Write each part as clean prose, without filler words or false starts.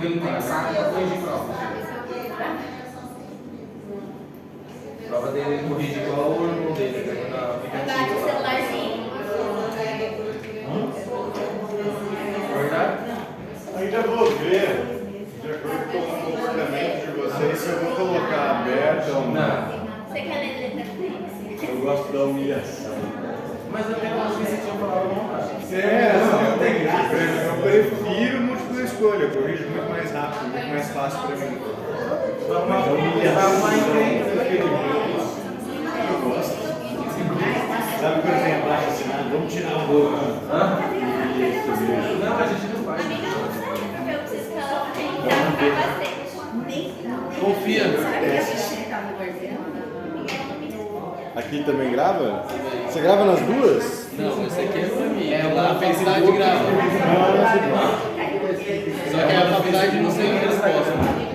porque não tem saco para corrigir prova. A prova dele corrige igual o irmão dele, na aplicativo. Verdade? Ainda vou ver, de acordo com o comportamento de vocês, se eu vou colocar aberto ou não. Você quer ler letra frente? Eu gosto da humilhação. Mas eu tenho uma coisa que eu falava não. Eu prefiro múltipla escolha, eu corrijo muito mais rápido, muito mais fácil para mim. Mas a humilhação eu gosto. Sabe, por exemplo, assim, vamos tirar um pouco. Não, a gente não faz. Confia. Aqui também grava? Você grava nas duas? Não, esse aqui é pra mim. É lá a felicidade grava. Só que a faculdade não sei onde eles postam.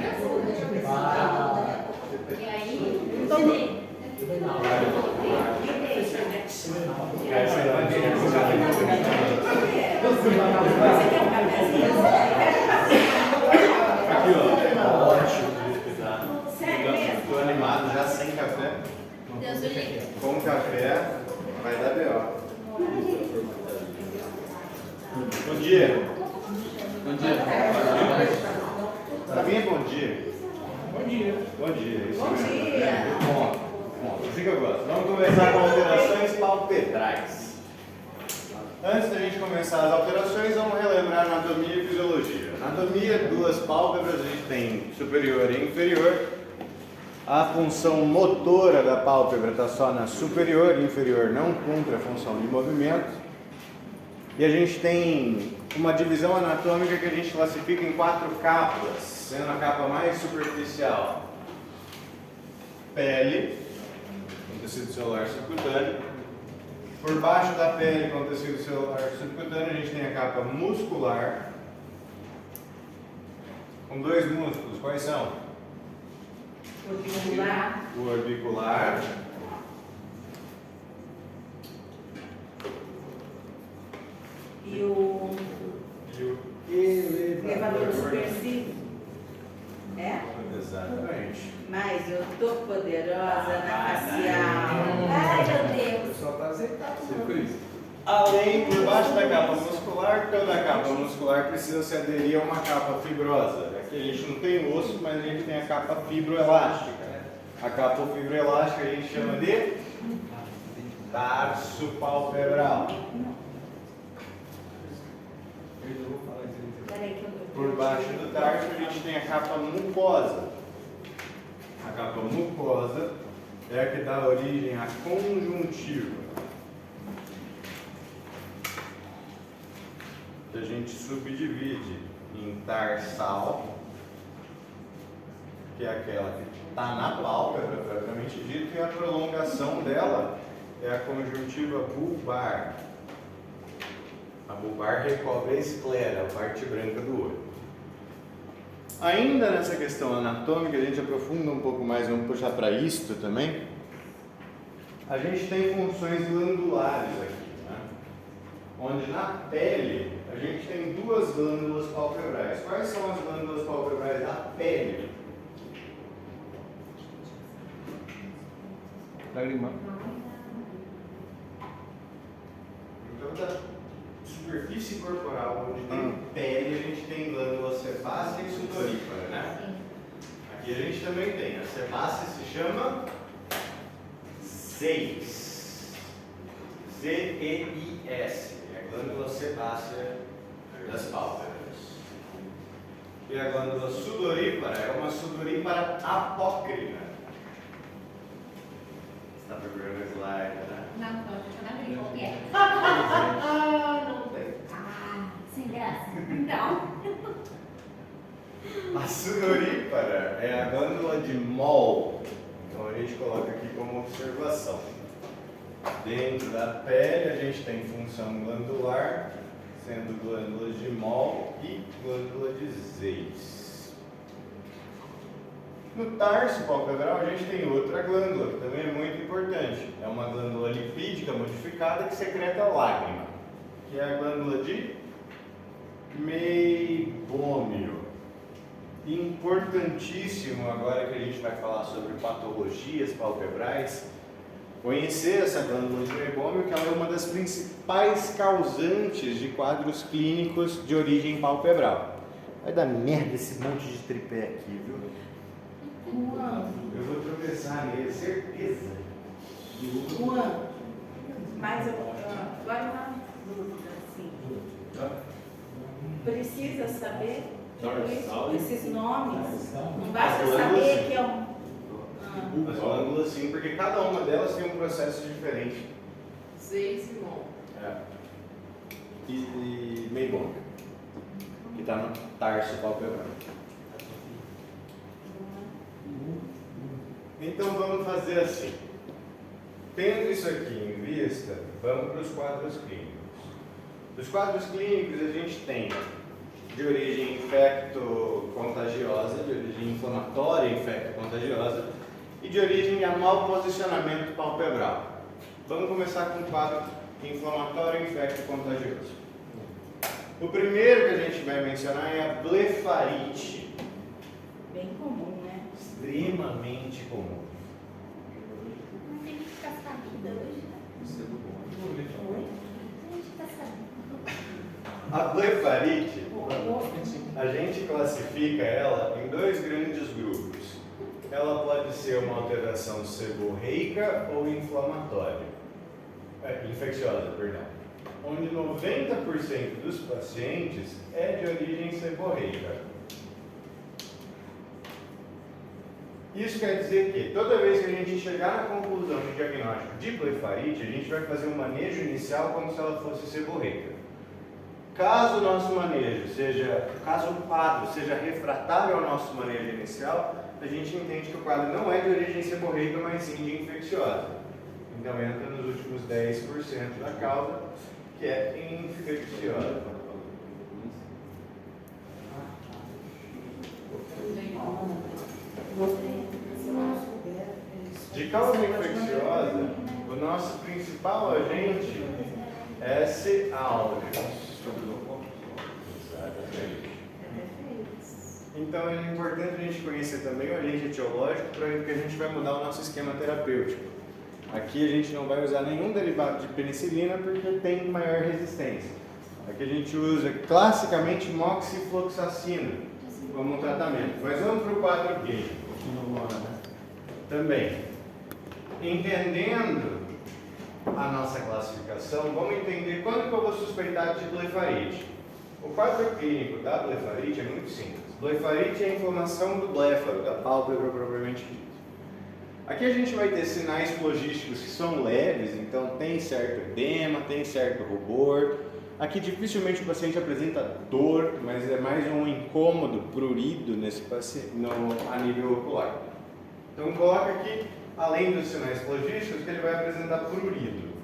Aqui, ó. Ótimo. Estou animado já sem café. Deus o livre. Com café vai dar B.O. Bom dia. Bom dia. Pra mim é bom dia. Bom dia. Bom dia. Isso Bom mesmo. dia. Bom, assim que eu gosto. Vamos começar com alterações palpebrais. Antes da gente começar as alterações, vamos relembrar anatomia e fisiologia. Anatomia, duas pálpebras, a gente tem superior e inferior. A função motora da pálpebra está só na superior, inferior não cumpre a função de movimento. E a gente tem uma divisão anatômica que a gente classifica em 4 capas, sendo a capa mais superficial pele, com tecido celular subcutâneo. Por baixo da pele, com tecido celular subcutâneo, a gente tem a capa muscular, com 2 músculos. Quais são? Orbicular. O orbicular E o elevador subversivo. É? Exatamente. Mas eu tô poderosa na facial. Ai, meu Deus. Só tá azeitado. Por isso. Além, por baixo da capa muscular, toda capa muscular precisa se aderir a uma capa fibrosa. Aqui a gente não tem osso, mas a gente tem a capa fibroelástica. A capa fibroelástica a gente chama de tarso palpebral. Peraí que eu tô. Por baixo do tarso a gente tem a capa mucosa. A capa mucosa é a que dá origem à conjuntiva. Que a gente subdivide em tarsal, que é aquela que está na pálpebra, propriamente dito, e a prolongação dela é a conjuntiva bulbar. A bulbar recobre a esclera, a parte branca do olho. Ainda nessa questão anatômica, a gente aprofunda um pouco mais, vamos puxar para isto também. A gente tem funções glandulares aqui, né? Onde na pele a gente tem 2 glândulas palpebrais. Quais são as glândulas palpebrais da pele? Lágrima. Então, da superfície corporal, onde tem pele, a gente tem glândula sebácea e sudorípara, né? Aqui a gente também tem. A sebácea se chama zeis. Z-E-I-S. É a glândula sebácea das pálpebras. E a glândula sudorípara é uma sudorípara apócrina. Você está procurando o slide, né? Não, não, não é. Não tem. Ah, sem graça. Então. A sudorípara é a glândula de Moll. Então a gente coloca aqui como observação. Dentro da pele a gente tem função glandular, sendo glândulas de Moll e glândula de Zeiss. No tarso palpebral a gente tem outra glândula, que também é muito importante. É uma glândula lipídica modificada que secreta lágrima, que é a glândula de Meibômio. Importantíssimo, agora que a gente vai falar sobre patologias palpebrais, conhecer essa glândula de meibômio, que ela é uma das principais causantes de quadros clínicos de origem palpebral. Vai dar merda esse monte de tripé aqui, viu? Eu vou tropeçar nele, certeza. Juan, mas agora uma dúvida, assim. Precisa saber esses nomes? Não basta saber que é um... As glândulas sim, porque cada uma delas tem um processo diferente. Sei, Simão. É. E meibômio, que está no tarso palpebral. Então vamos fazer assim. Tendo isso aqui em vista, vamos para os quadros clínicos. Dos quadros clínicos a gente tem de origem infecto-contagiosa, de origem inflamatória infecto-contagiosa e de origem a mau posicionamento palpebral. Vamos começar com o quadro inflamatório infecto-contagioso. O primeiro que a gente vai mencionar é a blefarite. Bem comum, né? Extremamente comum. Não tem que ficar sabida hoje, né? A gente tá sabendo. A blefarite, a gente classifica ela em dois grandes grupos. Ela pode ser uma alteração seborreica ou inflamatória, infecciosa, perdão. Onde 90% dos pacientes é de origem seborreica. Isso quer dizer que toda vez que a gente chegar na conclusão de diagnóstico de blefarite, a gente vai fazer um manejo inicial como se ela fosse seborreica. Caso o nosso manejo caso o quadro seja refratável ao nosso manejo inicial, a gente entende que o quadro não é de origem seborreica, mas sim de infecciosa. Então entra nos últimos 10% da causa, que é infecciosa. De causa infecciosa, o nosso principal agente é S. aureus. Então é importante a gente conhecer também o agente etiológico, porque a gente vai mudar o nosso esquema terapêutico. Aqui a gente não vai usar nenhum derivado de penicilina porque tem maior resistência. Aqui a gente usa classicamente moxifloxacina como um tratamento. Mas vamos para o quadro clínico. Também. Entendendo a nossa classificação, vamos entender quando que eu vou suspeitar de blefarite. O quadro clínico da blefarite é muito simples. Blefarite é a inflamação do bléfaro, da pálpebra propriamente dita. Aqui a gente vai ter sinais logísticos que são leves, então tem certo edema, tem certo rubor. Aqui dificilmente o paciente apresenta dor, mas é mais um incômodo, prurido nesse paciente, a nível ocular. Então coloca aqui, além dos sinais logísticos, que ele vai apresentar prurido.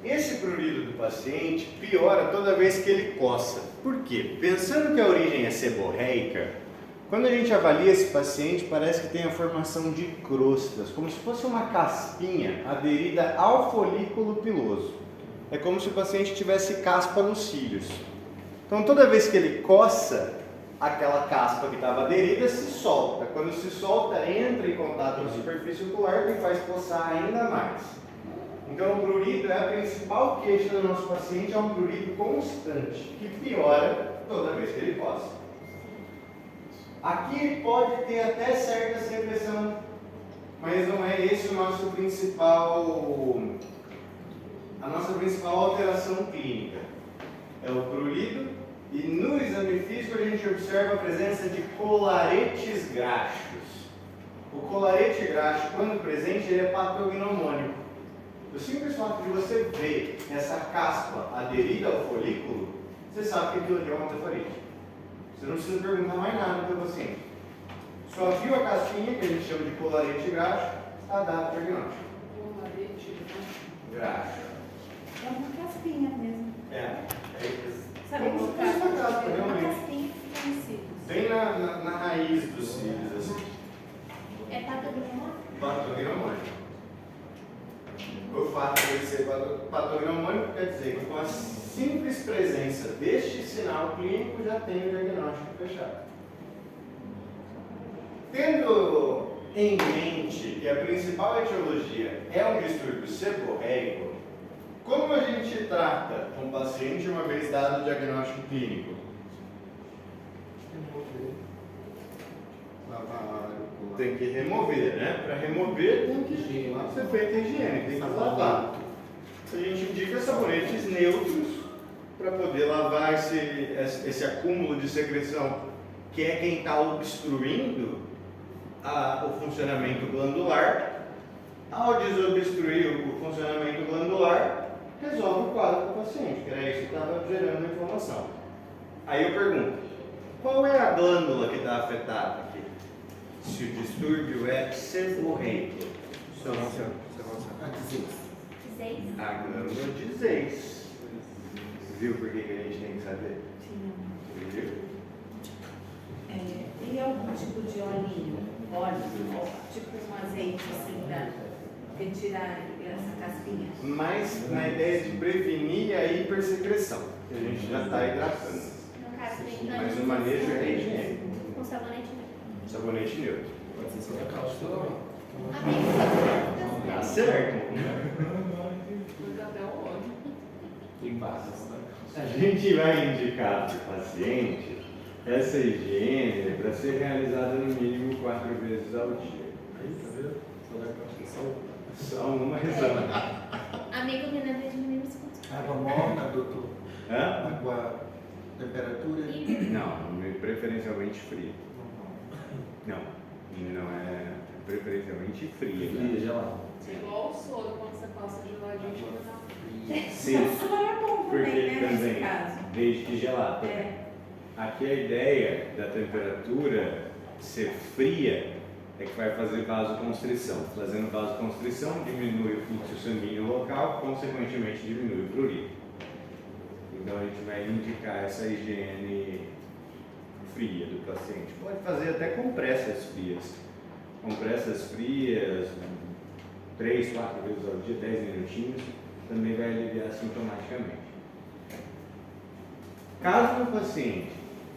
Esse prurido do paciente piora toda vez que ele coça. Por quê? Pensando que a origem é seborreica, quando a gente avalia esse paciente, parece que tem a formação de crostas, como se fosse uma caspinha aderida ao folículo piloso. É como se o paciente tivesse caspa nos cílios. Então toda vez que ele coça, aquela caspa que estava aderida se solta. Quando se solta, entra em contato com a superfície ocular e faz coçar ainda mais. Então, o prurido é a principal queixa do nosso paciente, é um prurido constante, que piora toda vez que ele coça. Aqui ele pode ter até certa secreção, mas não é esse a nossa principal alteração clínica. É o prurido, e no exame físico a gente observa a presença de colaretes graxos. O colarete graxo, quando presente, ele é patognomônico. O simples fato de você ver essa caspa aderida ao folículo, você sabe que aquilo ali é uma blefarite. Você não precisa perguntar mais nada para o paciente. Só viu a caspinha, que a gente chama de colarete graxo, está dado o diagnóstico. Colarete Graxo. É uma caspinha mesmo. Sabe Como como se fosse uma caspa, É uma realmente. caspinha que fica nos cílios. Bem na raiz dos cílios, assim. É patognomônico? Patognomônico. O fato de ele ser patognomônico quer dizer que com a simples presença deste sinal final clínico, já tem o diagnóstico fechado. Tendo em mente que a principal etiologia é um distúrbio seborreico, como a gente trata um paciente uma vez dado o diagnóstico clínico? Tem que remover, né? Para remover tem que ser feita a higiene, tem que lavar. A gente indica sabonetes neutros para poder lavar esse acúmulo de secreção, que é quem está obstruindo o funcionamento glandular. Ao desobstruir o funcionamento glandular, resolve o quadro do paciente, que era isso que estava gerando a inflamação. Aí eu pergunto, qual é a glândula que está afetada aqui? Se o distúrbio é seborreico. A glândula de Zeis. Viu por que a gente tem que saber? Viu? E algum tipo de olhinho? Óleo? Tipo um azeite assim para retirar essa caspinha? Mas na ideia de prevenir a hipersecreção, que a gente já está hidratando. No caso, tem Mas o manejo é higiênico. com sabonete neutro. Sabonete neutro. Pode ser sobre a calça. Amigo, Tá certo. Tem bases, né? A gente vai indicar para o paciente essa higiene para ser realizada no mínimo 4 vezes ao dia. Aí, tá vendo? Sobre a calça. Só uma exame. amigo, me lembra de meninos com Água morna, doutor. Hã? Água, temperatura. Não, preferencialmente fria. Não, não é preferencialmente fria. Fria, gelado. É igual o soro, quando você passa geladinho, chega na Sim, O soro é bom porque também, né, nesse também, caso. desde que gelado. É. Aqui a ideia da temperatura ser fria é que vai fazer vasoconstrição. Fazendo vasoconstrição, diminui o fluxo sanguíneo local, consequentemente diminui o prurido. Então a gente vai indicar essa higiene fria do paciente. Pode fazer até compressas frias. Compressas frias, 3, 4 vezes ao dia, 10 minutinhos, também vai aliviar sintomaticamente. Caso o paciente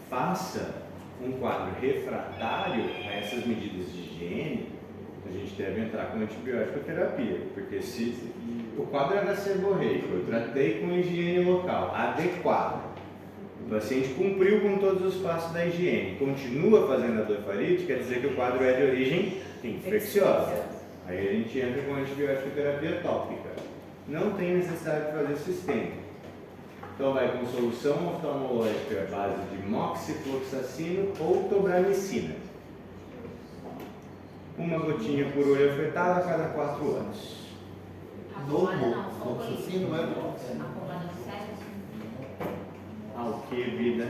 faça um quadro refratário a essas medidas de higiene, a gente deve entrar com antibiótico terapia, porque se o quadro era seborreico, eu tratei com higiene local adequada, o paciente cumpriu com todos os passos da higiene, continua fazendo a blefarite, quer dizer que o quadro é de origem infecciosa. Aí a gente entra com antibiótico terapia tópica. Não tem necessidade de fazer sistêmico. Então vai com solução oftalmológica à base de moxifloxacino ou tobramicina. Uma gotinha por olho afetado a cada 4 anos. Novo, fluoxacino, não é? O que, vida?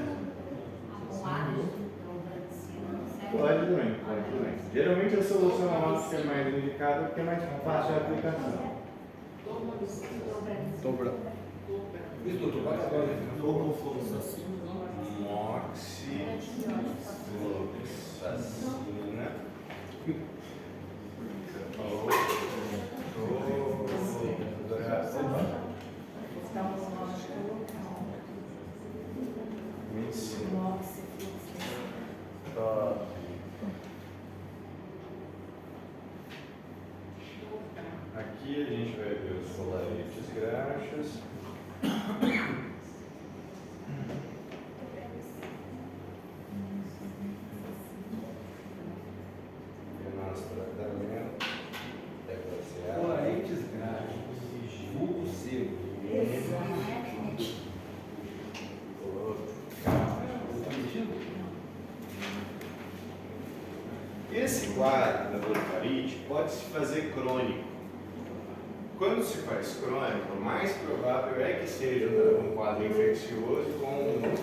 Pode também. Geralmente a solução óptica é mais indicada porque é mais fácil a aplicação. Isso, doutor, vai agora. Novo fluoxacino. Moxifloxacina. Aqui a gente vai ver os solarites graxas. Nosso tratamento é baseado. Colarites gráficos, vulgo seco. Esse quadro da blefarite pode se fazer crônico. Quando se faz crônico, o mais provável é que seja um quadro infeccioso com um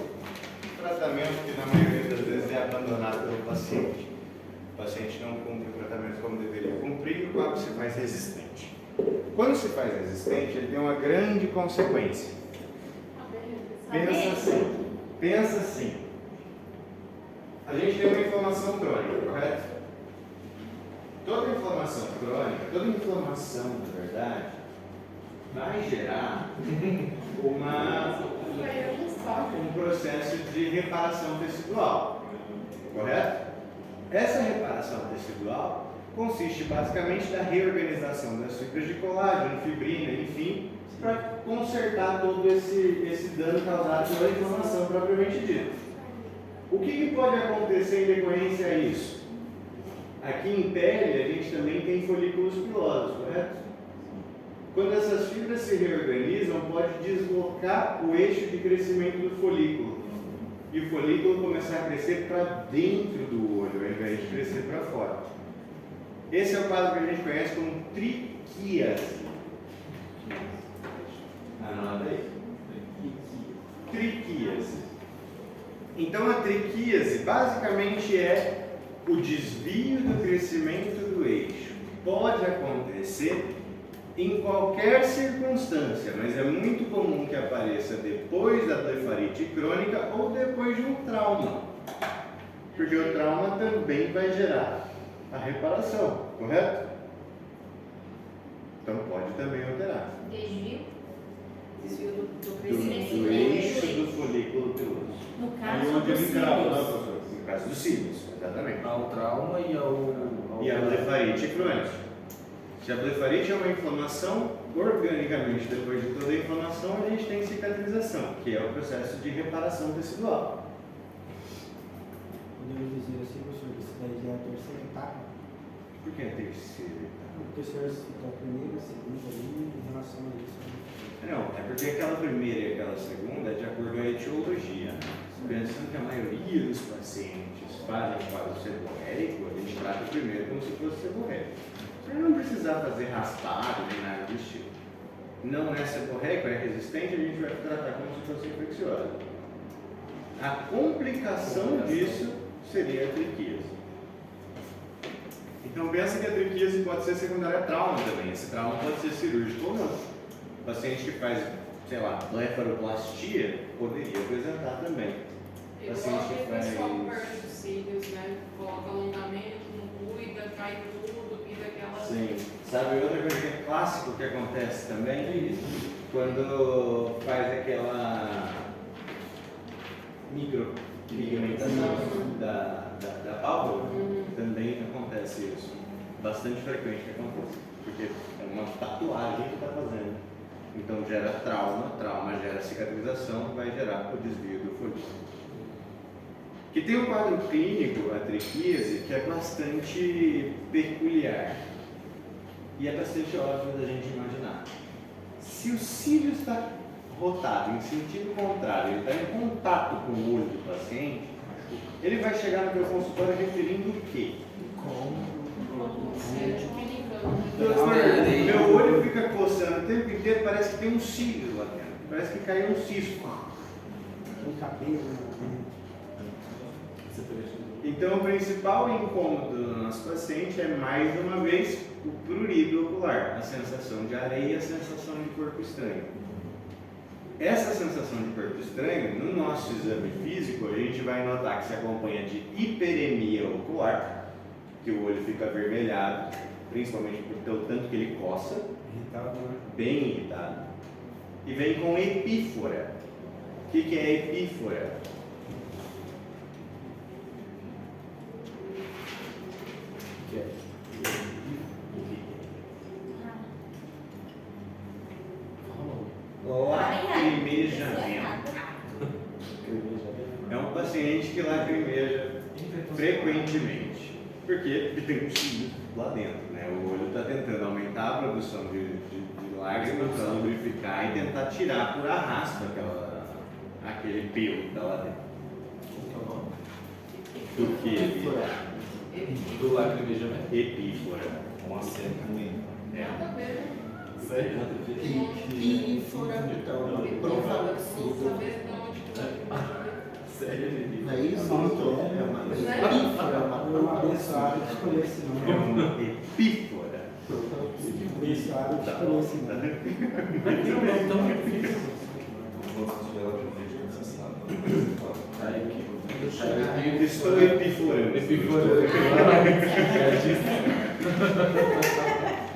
tratamento que na maioria das vezes é abandonado pelo paciente. O paciente não cumpre o tratamento como deveria cumprir, o quadro se faz resistente. Quando se faz resistente, ele tem uma grande consequência. Pensa assim. A gente tem uma inflamação crônica, correto? Toda inflamação crônica, toda inflamação, na verdade, vai gerar uma um processo de reparação tecidual, correto? Essa reparação tecidual consiste basicamente na reorganização das fibras de colágeno, fibrina, enfim, para consertar todo esse dano causado pela inflamação propriamente dita. O que pode acontecer em decorrência a isso? Aqui em pele a gente também tem folículos pilosos, correto? Quando essas fibras se reorganizam, pode deslocar o eixo de crescimento do folículo e o folículo começar a crescer para dentro do olho, ao invés de crescer para fora. Esse é o quadro que a gente conhece como triquíase. Anota aí. Triquíase. Então a triquíase basicamente é o desvio do crescimento do eixo. Pode acontecer em qualquer circunstância, mas é muito comum que apareça depois da blefarite crônica ou depois de um trauma, porque o trauma também vai gerar a reparação, correto? Então pode também alterar. Desvio do Do crescimento. eixo do folículo piloso. No Aí caso onde dos ele crava, né, cílios. professor? No caso dos cílios, exatamente. Ao trauma e ao... E a blefarite crônica. Se a blefarite é uma inflamação, organicamente, depois de toda a inflamação, a gente tem cicatrização, que é o processo de reparação tecidual. Podemos dizer assim, professor, que isso daí já é a terceira etapa. Por que a terceira etapa? Porque o senhor citou a primeira, a segunda ali, em relação a isso. Não, é porque aquela primeira e aquela segunda é de acordo com a etiologia. Pensando que a maioria dos pacientes fazem quadro seborréico, a gente trata o primeiro como se fosse seborréico. Para não precisar fazer raspado nem nada do estilo. Não é seborréico, é resistente, a gente vai tratar como se fosse infecciosa. A complicação disso seria a triquíase. Então pensa que a triquíase pode ser secundária a trauma também. Esse trauma pode ser cirúrgico ou não. O paciente que faz, sei lá, blefaroplastia poderia apresentar também. Igual Paciente que aquele faz... pessoal perto dos cílios, né? Coloca alongamento, não cuida, cai tudo, vira aquela... Sim. Sabe outra coisa que é clássico que acontece também? Quando faz aquela micropigmentação da pálpebra, também acontece isso. Bastante frequente que acontece. Porque é uma tatuagem que está fazendo. Então gera trauma, trauma gera cicatrização, vai gerar o desvio do folículo. Que tem um quadro clínico, a triquíase, que é bastante peculiar. E é bastante óbvio da gente imaginar. Se o cílio está rotado em sentido contrário, ele está em contato com o olho do paciente, ele vai chegar no meu consultório referindo o quê? Doutor, meu olho fica coçando o tempo inteiro, parece que tem um cílio lá dentro. Parece que caiu um cisco. O cabelo, Então, o principal incômodo do nosso paciente é, mais uma vez, o prurido ocular, a sensação de areia e a sensação de corpo estranho. Essa sensação de corpo estranho, no nosso exame físico, a gente vai notar que se acompanha de hiperemia ocular, que o olho fica avermelhado, principalmente pelo tanto que ele coça, irritado, né? bem irritado, e vem com epífora. O que é epífora? Lacrimejamento. É um paciente que lacrimeja frequentemente, porque tem um cílio lá dentro, né? O olho está tentando aumentar a produção de lágrimas para lubrificar e tentar tirar por arrasto aquele pelo que está lá dentro. Do que? Do lacrimejamento. Epífora. Nossa, é ruim. Nada a ver. Sério? Epífora, então, provavelmente. Saber de onde que tá. Sério? Não é isso? É uma epífora, Eu uma abençoado de escolher esse É nome. uma epífora. Abençoado de escolher esse nome. Não é tão difícil. Estou epiforando.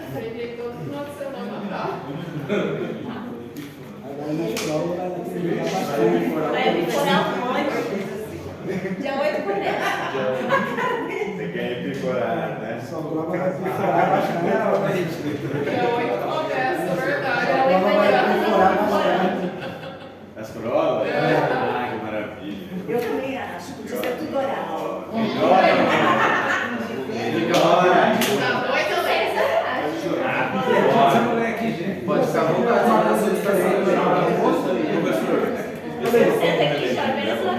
Aprendi todo final de semana, tá? Agora na escola, naquele lugar bastante. prova vai perfurar bastante. Dia 8 começa, verdade. A prova vai perfurar bastante. As provas? É. Ah, que maravilha. Eu também acho, podia ser tudo oral. Melhora. Tá doido, Léo? Essa mulher aqui, gente. Pode ficar à vontade, só na solicitação do professor. Senta aqui, chora, menos lá.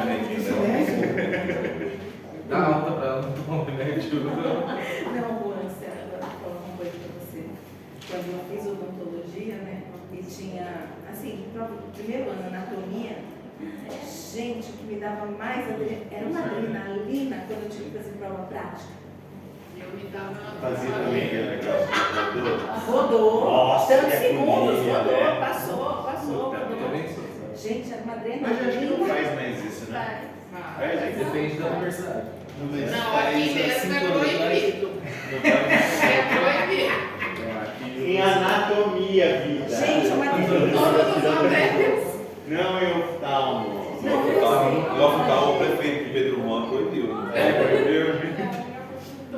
Dá alta pra ela, não tomar remédio. Não, Luana, agora vou falar uma coisa pra você. Quando eu fiz odontologia, né, e tinha, assim, prova do primeiro ano, anatomia, gente, o que me dava mais era uma adrenalina quando eu tinha que fazer prova prática. Eu me dava Fazia também aquele negócio de rodou. Rodou, Nossa, tantos que segundos, agonia, rodou, né? passou, Puta, rodou. Gente, era uma adrenalina. Mas acho que não faz mais isso, né? Vai. É, gente. Depende da universidade. Não, aqui mesmo é proibido. É proibido. Em anatomia, vida. Gente, é uma adrenalina. Todos os matérias. Não em oftalmo. Logo o prefeito de Pedro Juan proibiu.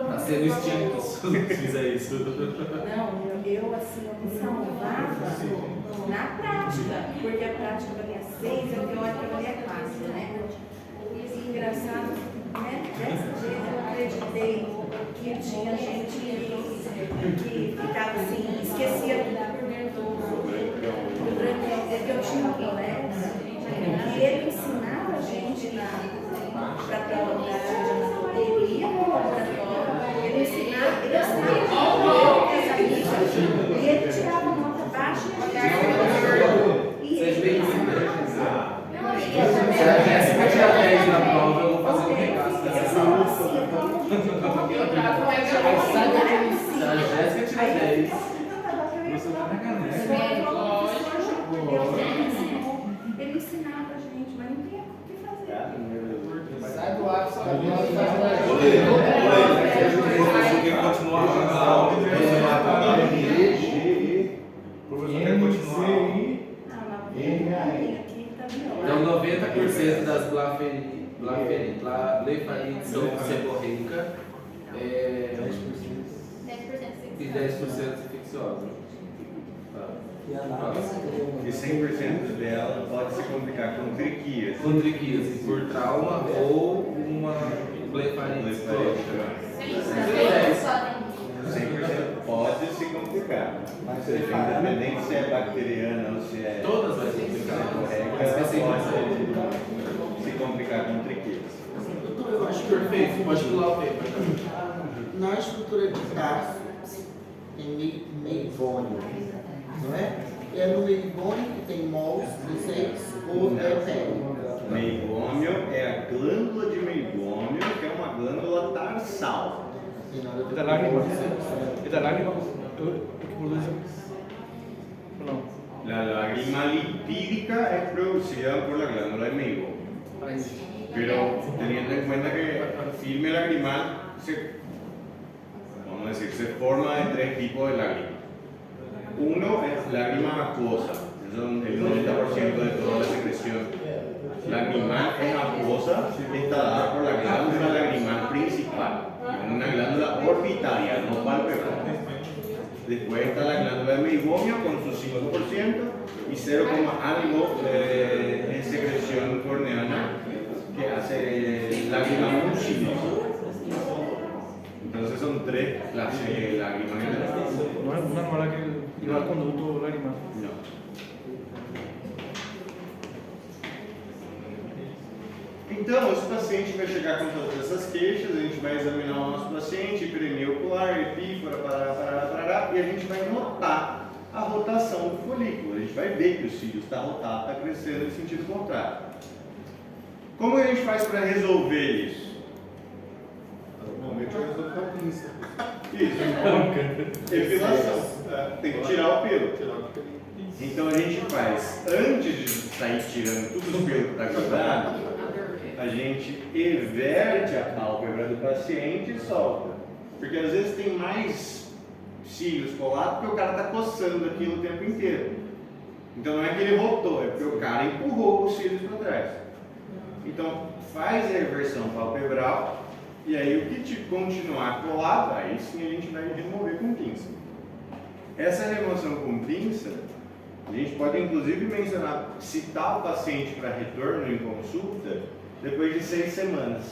Tá sendo extinto se fizer isso. Não, eu assim, eu me salvava na prática, porque a prática valia 6 e a teórica valia 4, né? E engraçado, né? Dessa vez eu acreditei que tinha gente que ficava assim, esquecia do branquinho. É que eu tinha um colega e ele ensinava a gente para prova de anatomia, ele ia para o laboratório, ele ensinava e ele tirava nota baixa e Seja ele bem-vinda. não, Se a Jéssica tirar 10 na prova, eu vou fazer um regaço dessa prova. Eu trago mais Se a Jéssica tirar 10, Você tá na caneca. ele ensinava a gente, mas não tinha o que fazer. Sai do ar, sai do ar. Você quer continuar a aula e depois você mata a aula. O professor quer continuar a aula. então 90% das blefarites são seborreica 10% e 10% infecciosas. E a análise. E 100% dela pode se complicar com triquias. Com triquíase por trauma ou uma blefarite crônica. 100% pode se complicar. Mas Independente se é bacteriana ou se é Todas vai se complicar. ela pode se complicar com triquias. Doutor, eu acho que Perfeito, pode pular o tempo. Na estrutura de taço tem meivônio, não é? É no meivônio que tem mols, vocês, ou é pele? Meigômio é a glândula de meigômio, que é uma glândula tarsal. Tem nada a ver da com lágrima. isso. E da lágrima. Não. La lágrima lipídica es producida por la glándula de meigômio. Pero teniendo en cuenta que el filme lagrimal vamos a decir, se forma de 3 tipos de lágrimas. Uno es lágrima acuosa, son el 90% de toda la secreción lagrimal es acuosa, está dada por la glándula lagrimal principal, una glándula orbitaria, no palpebral. Después está la glándula de meigomio con su 5% y 0, algo de secreción corneana que hace lágrima mucinosa. Entonces son 3 clases de lágrimas. Não é conduto lagrimal. No. Então, esse paciente vai chegar com todas essas queixas, a gente vai examinar o nosso paciente, hiperemia ocular, epífora, parará, e a gente vai notar a rotação do folículo. A gente vai ver que o cílio está rotado, está crescendo em sentido contrário. Como a gente faz para resolver isso? Normalmente eu resolvo com a pinça. Isso, epilação. Tem que tirar o pelo. Então a gente faz, antes de sair tirando tudo o pelo que está grudado, a gente everte a pálpebra do paciente e solta. Porque às vezes tem mais cílios colados porque o cara está coçando aquilo o tempo inteiro. Então não é que ele rotou, é porque o cara empurrou os cílios para trás. Então faz a reversão palpebral E aí o que continuar colado, aí sim a gente vai remover com pinça. Essa remoção com pinça, a gente pode inclusive mencionar, citar o paciente para retorno em consulta depois de 6 semanas.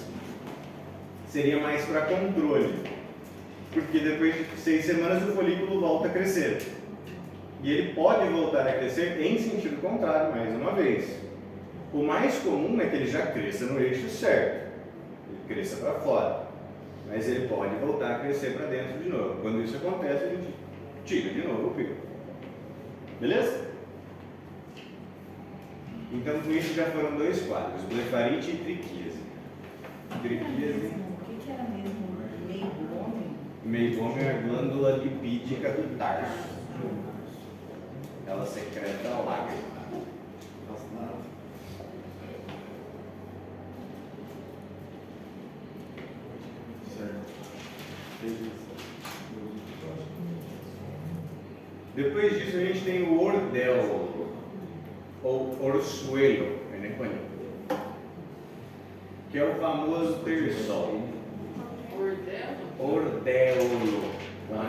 Seria mais para controle, porque depois de 6 semanas o folículo volta a crescer. E ele pode voltar a crescer em sentido contrário mais uma vez. O mais comum é que ele já cresça no eixo certo, ele cresça para fora, mas ele pode voltar a crescer para dentro de novo. Quando isso acontece, a gente tira de novo o pelo. Beleza? Então com isso já foram 2 quadros, blefarite e triquíase. Triquíase. O que era mesmo? Meibome? Meibome é a glândula lipídica do tarso. Ela secreta a lágrima. Depois disso a gente tem o ordelo, ou orsuelo, em espanhol, que é o famoso terçol. Ordelo.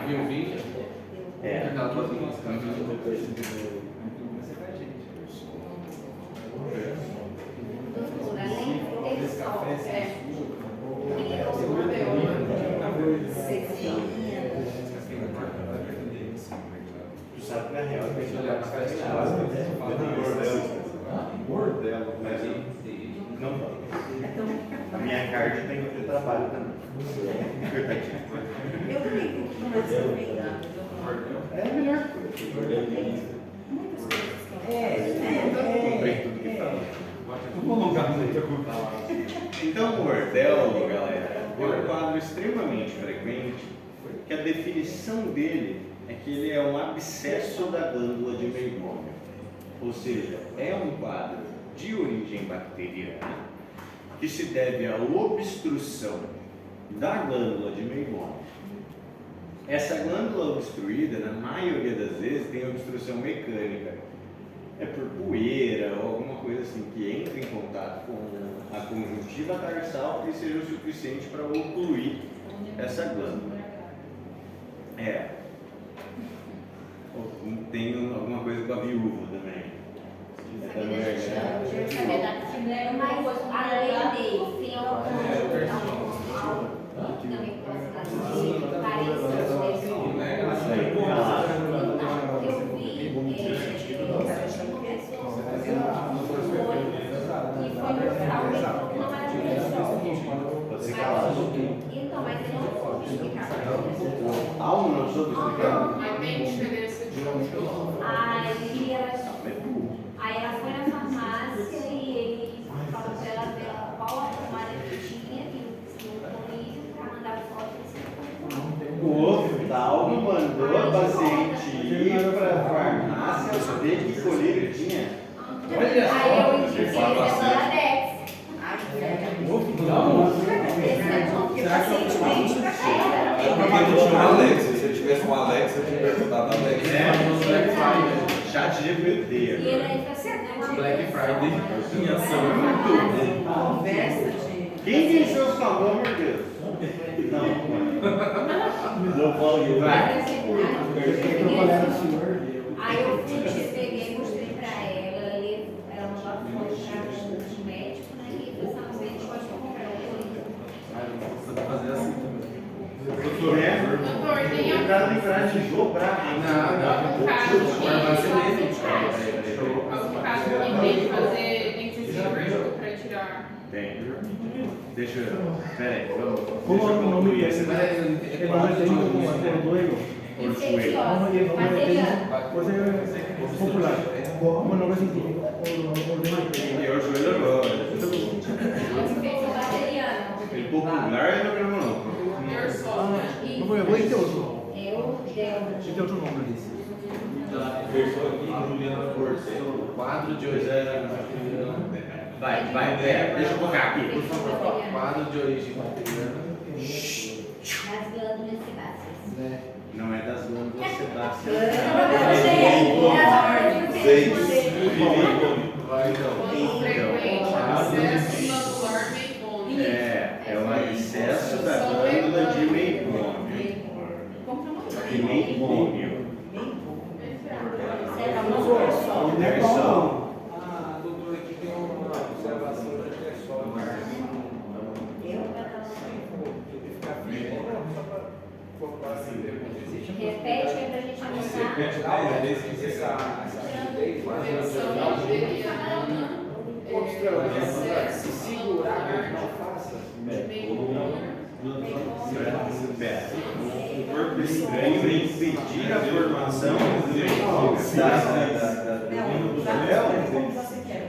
Viu o vídeo? É. Aquela coisa que Doutora, além do sol, Tu sabe que na real tem que olhar para as bordelo, mas não vou. A minha carta tem que ter trabalho também. Eu também tenho que tomar essa cuidado. É a melhor coisa. Muitas coisas que Comprei tudo que fala. Vamos alongar muito. Então, o ordelo, galera, é um quadro extremamente frequente, que a definição dele é que ele é um abscesso da glândula de Meibome. Ou seja, é um quadro de origem bacteriana que se deve à obstrução da glândula de Meibome. Essa glândula obstruída, na maioria das vezes, tem obstrução mecânica. É por poeira ou alguma coisa assim que entra em contato com a conjuntiva tarsal e seja o suficiente para ocluir essa glândula. Tem alguma coisa com a viúva também. mas além dele, tem algum também que possa fazer parecido. Então, eu vi então, mas eu não vou explicar. Algo não soube explicar? Mas tem diferença de Aí ela foi na farmácia e ele falou pra ela ver qual a pomada que tinha no colírio pra mandar foto desse. O oftalmo mandou a paciente ir para a farmácia ver que colírio tinha. Aí eu indiquei esse Boladex. Alex, se eu tivesse um Alex, eu tinha perguntado Alex. Black Friday. Chat GPT. E ele aí falou assim, Black Friday em ação é muito. conversa de. Quem venceu os favor, meu Deus? Não pode. Vai. aí eu fui, peguei, mostrei pra ela, ela mandou a foto pra o médico, né? E eu falei assim, médico pode comprar o colírio. Você vai fazer assim também. Doutor, tem O cara tem coragem de dobrar. algum caso Farmácia que tem que fazer dentista cirúrgico pra tirar? Tem. Deixa eu. Pera aí, vamos. Como Deixa é eu o nome concluir desse? essa Ele não tem como duelo. Infecciosa, Vamos a mas ele Você popular. Como nome científico? E o joelho agora. infecção bacteriana. Ele popular é meu primo não. Tersol, né? Vamos ver, vou ter outro. Eu Você tem outro nome desse? Versou aqui, Juliana Porcelo, o quadro de origem. Vai, deixa eu focar aqui. Por favor, quadro de origem bacteriana. das glândulas sebáceas. Não é das glândulas sebáceas. Vai então. Frequente, acesso glandular meibome. É o abscesso Se segurar, não faça. Um corpo estranho impedir a formação do Como você quer.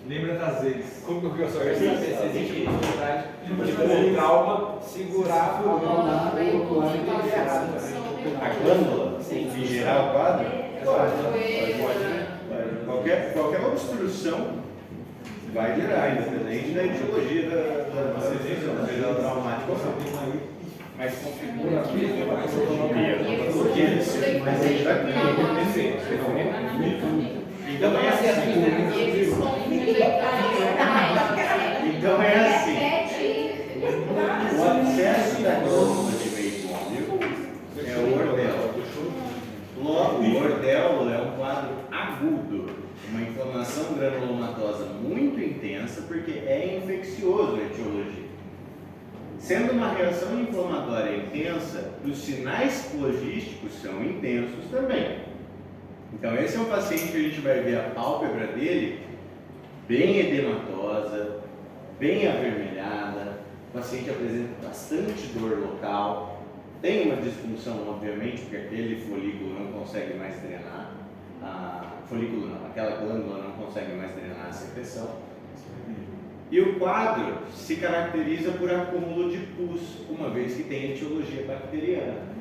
Lembra das vezes. Como que eu só quero saber se existe dificuldade de trauma segurar a glândula, em geral, o quadro, qualquer obstrução vai gerar, independente da etiologia da traumática ou não. Mas configura a porque mas ele vai ter. Então é assim. Então é assim. O abscesso da glândula de Meibomian é o ordelo. Logo, o ordelo é um quadro agudo, uma inflamação granulomatosa muito intensa, porque é infeccioso a etiologia. Sendo uma reação inflamatória intensa, os sinais flogísticos são intensos também. Então esse é um paciente que a gente vai ver a pálpebra dele bem edematosa, bem avermelhada, o paciente apresenta bastante dor local, tem uma disfunção, obviamente, porque aquele folículo não consegue mais drenar, aquela glândula não consegue mais drenar a secreção. E o quadro se caracteriza por acúmulo de pus, uma vez que tem etiologia bacteriana.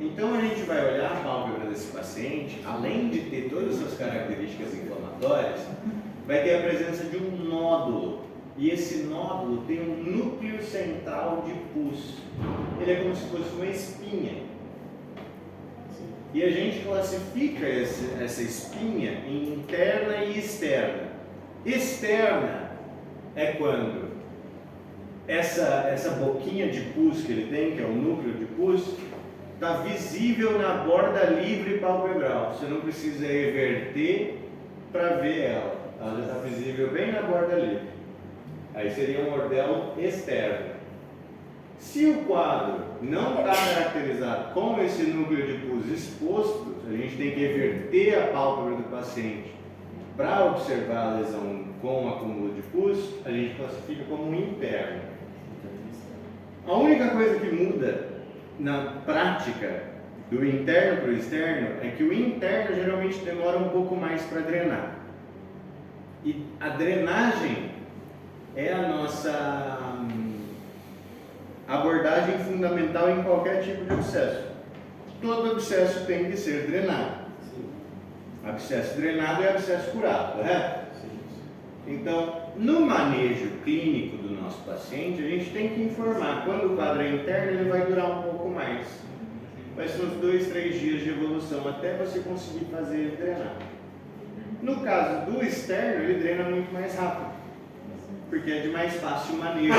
Então a gente vai olhar a pálpebra desse paciente, além de ter todas as suas características inflamatórias, vai ter a presença de um nódulo. E esse nódulo tem um núcleo central de pus. Ele é como se fosse uma espinha. E a gente classifica essa espinha em interna e externa. Externa é quando essa boquinha de pus que ele tem, que é o núcleo de pus, está visível na borda livre palpebral. Você não precisa reverter para ver ela. Ela já está visível bem na borda livre. Aí seria um ordelo externo. Se o quadro não está caracterizado com esse núcleo de pus exposto, a gente tem que reverter a pálpebra do paciente para observar a lesão com acúmulo de pus, a gente classifica como interno. A única coisa que muda na prática do interno para o externo é que o interno geralmente demora um pouco mais para drenar. E a drenagem é a nossa abordagem fundamental em qualquer tipo de abscesso. Todo abscesso tem que ser drenado. Abscesso drenado é abscesso curado, correto? Então, no manejo clínico do nosso paciente, a gente tem que informar. Quando o quadro é interno, ele vai durar um pouco mais. Vai ser uns 2, 3 dias de evolução até você conseguir fazer ele drenar. No caso do externo, ele drena muito mais rápido, porque é de mais fácil manejo.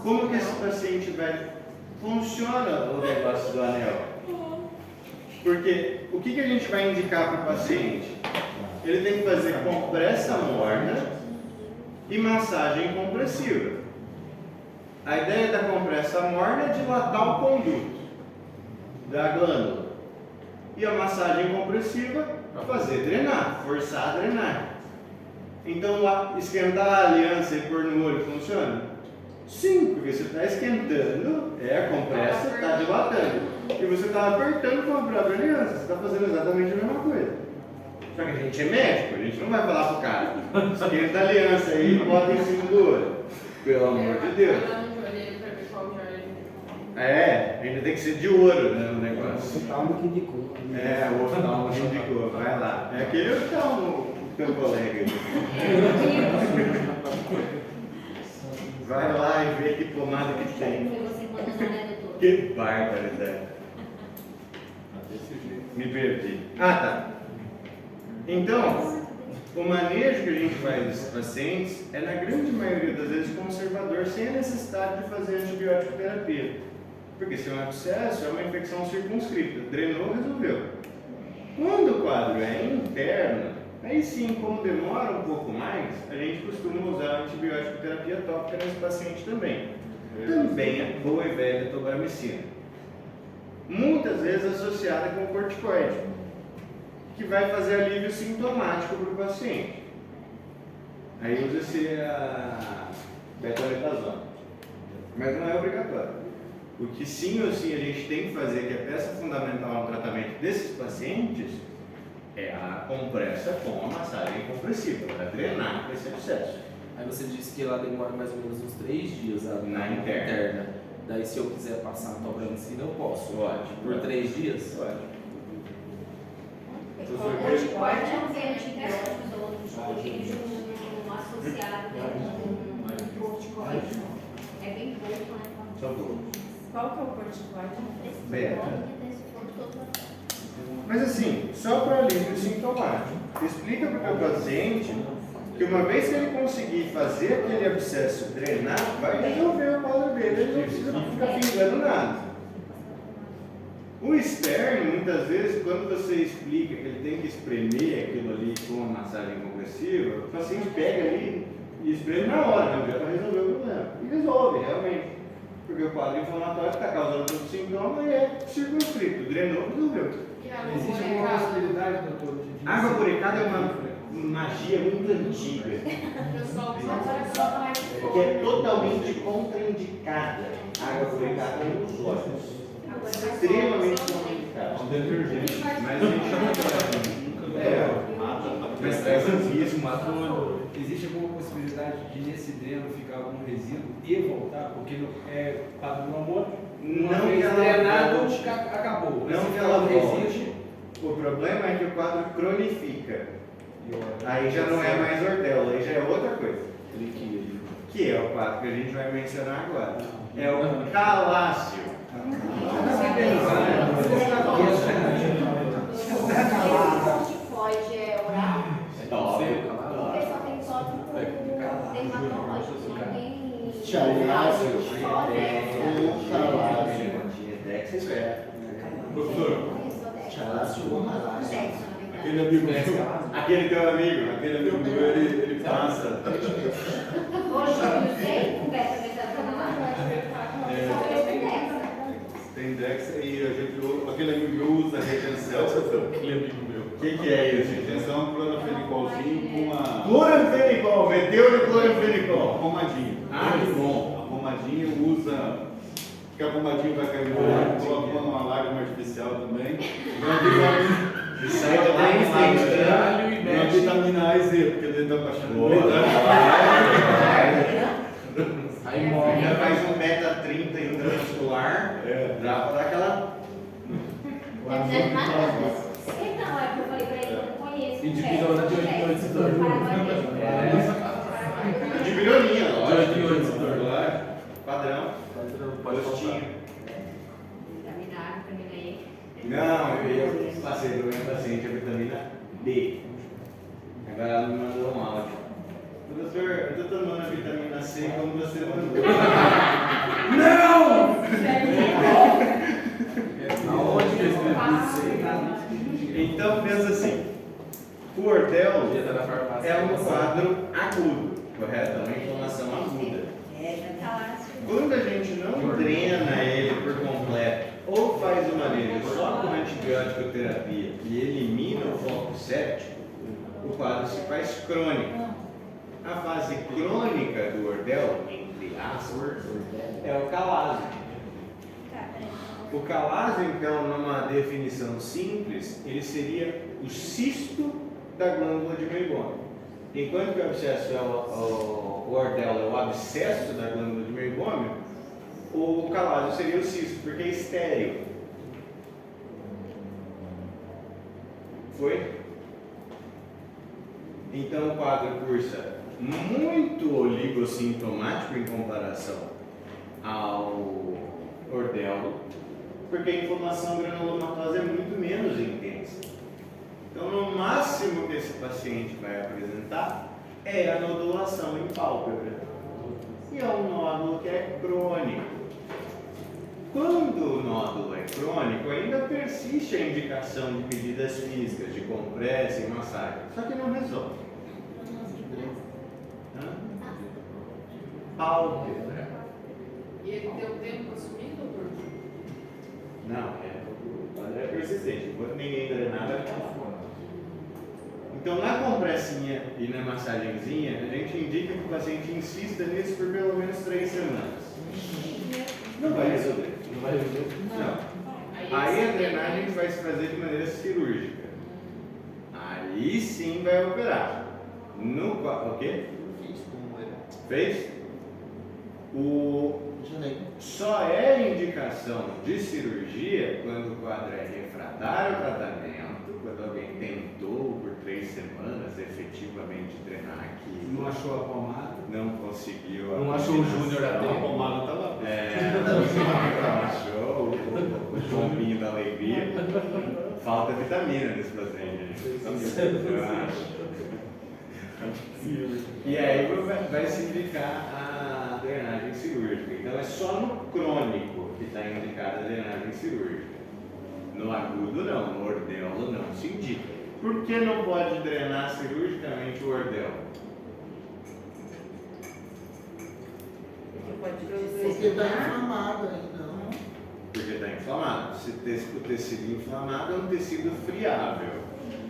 Como que esse paciente vai... Funciona o negócio do anel? Porque o que a gente vai indicar para o paciente? Ele tem que fazer compressa morna e massagem compressiva. A ideia da compressa morna é dilatar o conduto da glândula. E a massagem compressiva para fazer drenar, forçar a drenar. Então, esquentar a aliança e pôr no olho funciona? Sim, porque você está esquentando, a compressa está dilatando. E você está apertando com a própria aliança, você está fazendo exatamente a mesma coisa. Só que a gente é médico, a gente não vai falar pro cara, esquenta a aliança aí e bota em cima do olho. Pelo amor de Deus. Ainda tem que ser de ouro, né, o negócio. O oftalmo que indicou. O oftalmo que indicou, vai lá. É aquele oftalmo, teu colega. Vai lá e vê que pomada que tem. Que barbaridade. Me perdi. Tá. Então, o manejo que a gente faz desses pacientes é, na grande maioria das vezes, conservador, sem a necessidade de fazer antibiótico terapia. Porque se é um abscesso, é uma infecção circunscrita. Drenou, resolveu. Quando o quadro é interno, aí sim, como demora um pouco mais, a gente costuma usar antibiótico terapia tópica nesse paciente também. Também é boa e velha tobramicina. muitas vezes associada com corticoide, que vai fazer alívio sintomático para o paciente. Aí usa-se a betametasona, mas não é obrigatório. O que sim ou sim a gente tem que fazer, que é peça fundamental no tratamento desses pacientes, é a compressa com a massagem compressiva, para drenar esse abscesso. Aí você disse que ela demora mais ou menos uns 3 dias Na interna. Daí se eu quiser passar a tobramicina, eu posso. Pode. Por 3 dias? Pode. O corticoide não tem antibióticos outros associados com corticoide. É bem pouco, né? São poucos. Qual que é o corticoide? Beta. Mas assim, só para alívio sintomático. Explica para o teu paciente que uma vez que ele conseguir fazer aquele abscesso drenar, vai resolver o quadro dele, ele não precisa ficar pingando nada. O externo, muitas vezes, quando você explica que ele tem que espremer aquilo ali com a massagem compressiva, o paciente pega ali e espreme na hora, né? Já para resolver o problema. E resolve, realmente. Porque o quadro inflamatório está causando todo sintoma e é circunscrito. Drenou, resolveu. Existe alguma possibilidade, doutor? Água puricada é uma magia muito antiga, que é totalmente contraindicada. Água puricada nos olhos. Extremamente contraindicada. Mas a gente mas traz risco, mata o olho. Existe alguma possibilidade de nesse dreno ficar algum resíduo e voltar? Porque é padrão amor. Uma Não vez que ela drenado, volte. acabou. Não que ela volte. O problema é que o quadro cronifica. Aí já não é mais ortela, aí já é outra coisa. Que é o quadro que a gente vai mencionar agora. É o calácio. Corticoide é oral? Porque só tem só dermatológico, não tem. Chalácio. Só O calácio. Professor, Chalácio ou malácio? aquele amigo meu, Aquele teu amigo, aquele amigo meu, ele passa. Hoje eu usei com beta-metasona lá. Só eu com Dexa. Tem Dexa e a gente, aquele amigo meu usa retenção. Aquele amigo meu. O que é isso? Retenção é um clorofenicolzinho com uma Cloranfenicol, meteu no cloranfenicol. pomadinha. Ah, que bom. A pomadinha usa, que a pomadinha vai cair no olho, coloca uma lágrima artificial também. E sai da lágrima e Uma vitamina A e Z, porque ele está apaixonado. Aí morre. Já faz um beta 30 intramuscular, dá pra dar aquela. Então, é porque eu falei pra ele que eu não conheço. E de pirona de 8 se tornou. De bilhoninha, lógico. De 8 se tornou. Claro. Padrão. Pode Gostinho. Vitamina A, vitamina E. Não, eu passei para o meu paciente a vitamina B. Agora ela me mandou um áudio. Doutor, eu estou tomando a vitamina C como você mandou. Não! Aonde que esse Então pensa assim, o ortel Dieta da farmácia. é um quadro agudo, correto? É uma inflamação aguda. Quando a gente não drena ele por completo, ou faz o manejo só com antibiótico terapia e elimina o foco séptico, o quadro se faz crônico. A fase crônica do ordel, entre aspas, é o calásio. O calásio, então, numa definição simples, ele seria o cisto da glândula de Meibomian. Enquanto que o abscesso é o ordel é o abscesso da glândula de Meibomian, o calásio seria o cisto, porque é estéril. Foi? Então o quadro cursa muito oligossintomático em comparação ao ordel, porque a inflamação granulomatosa é muito menos intensa. Então, no máximo que esse paciente vai apresentar é a nodulação em pálpebra. E é um nódulo que é crônico. Quando o nódulo é crônico, ainda persiste a indicação de medidas físicas, de compressa e massagem, só que não resolve. Pálpebra. E ele deu tempo para assumir, doutor? Não, é ela é persistente. Enquanto ninguém drenar, ela funciona. Então, na compressinha e na massagenzinha, a gente indica que o paciente insista nisso por pelo menos 3 semanas. Não vai resolver. Não vai resolver? Não. Aí a drenagem vai se fazer de maneira cirúrgica. Aí sim vai operar. O quê? Fiz como era. Fez? Janeiro. Só é indicação de cirurgia quando o quadro é refratário ao tratamento, quando alguém tentou por 3 semanas efetivamente drenar aqui. Não achou a pomada. Não conseguiu. Não achou o Júnior a tempo. A pomada tá lá. Não achou o jombinho da alegria. Falta vitamina nesse paciente. Eu acho. E aí vai se indicar a drenagem cirúrgica. Então é só no crônico que está indicada a drenagem cirúrgica. No agudo não, no ordelo não se indica. Por que não pode drenar cirurgicamente o ordelo? Porque está inflamado ainda. Não? Porque está inflamado. Se o tecido inflamado é um tecido friável.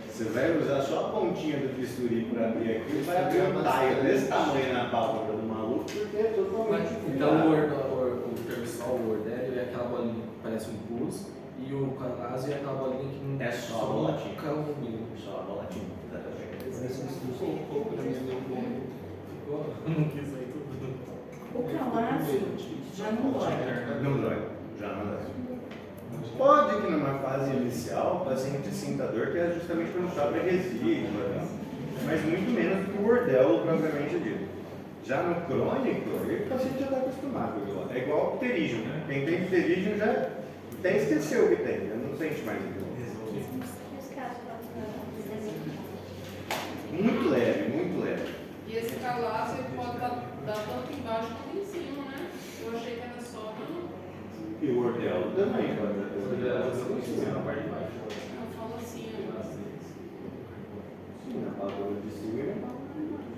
Você vai usar só a pontinha do bisturi para abrir aqui, vai abrir um taio desse tamanho na pálpebra do maluco, porque é totalmente Então friável. o termissol, o ordélio, é aquela bolinha que parece um pus, e o canásio é aquela bolinha que não É só a bolatinha. calomia. Só a bolatinha. Não quis aí tudo. O calácio já não dói. Não dói, já não dói. Pode que numa fase inicial o paciente sinta dor, que é justamente quando sofre resíduo, mas muito menos do que o ordelo propriamente dito. Já no crônico, o paciente já está acostumado. É igual ao pterígio, né? Quem tem pterígio já até esqueceu o que tem, já não sente mais aquilo. Os casos Muito leve, muito leve. E esse calácio ele pode dar tanto embaixo quanto em cima, né? Eu achei que era só E o ordelo também pode dar Na parte de baixo. eu falo assim, ó. Sim, na pálpebra de cima e na pálpebra de baixo.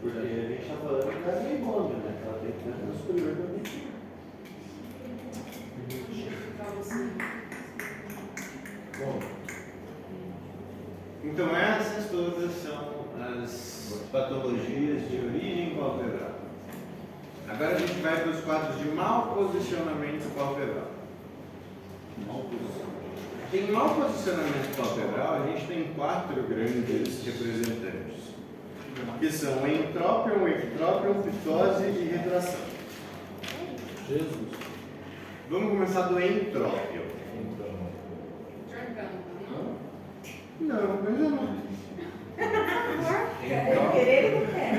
Porque a gente está falando da meibona, né? Que ela tem que ter superior também. Ficava assim. Bom, então essas todas são as patologias de origem palpebral. Agora a gente vai para os quadros de mau posicionamento palpebral. Em mau posicionamento palpebral, a gente tem 4 grandes representantes, que são entrópion, ectrópion, pitose e retração. Jesus. Vamos começar do entrópion. Garganta, não? Não, mas eu não. Eu querer ele não quer.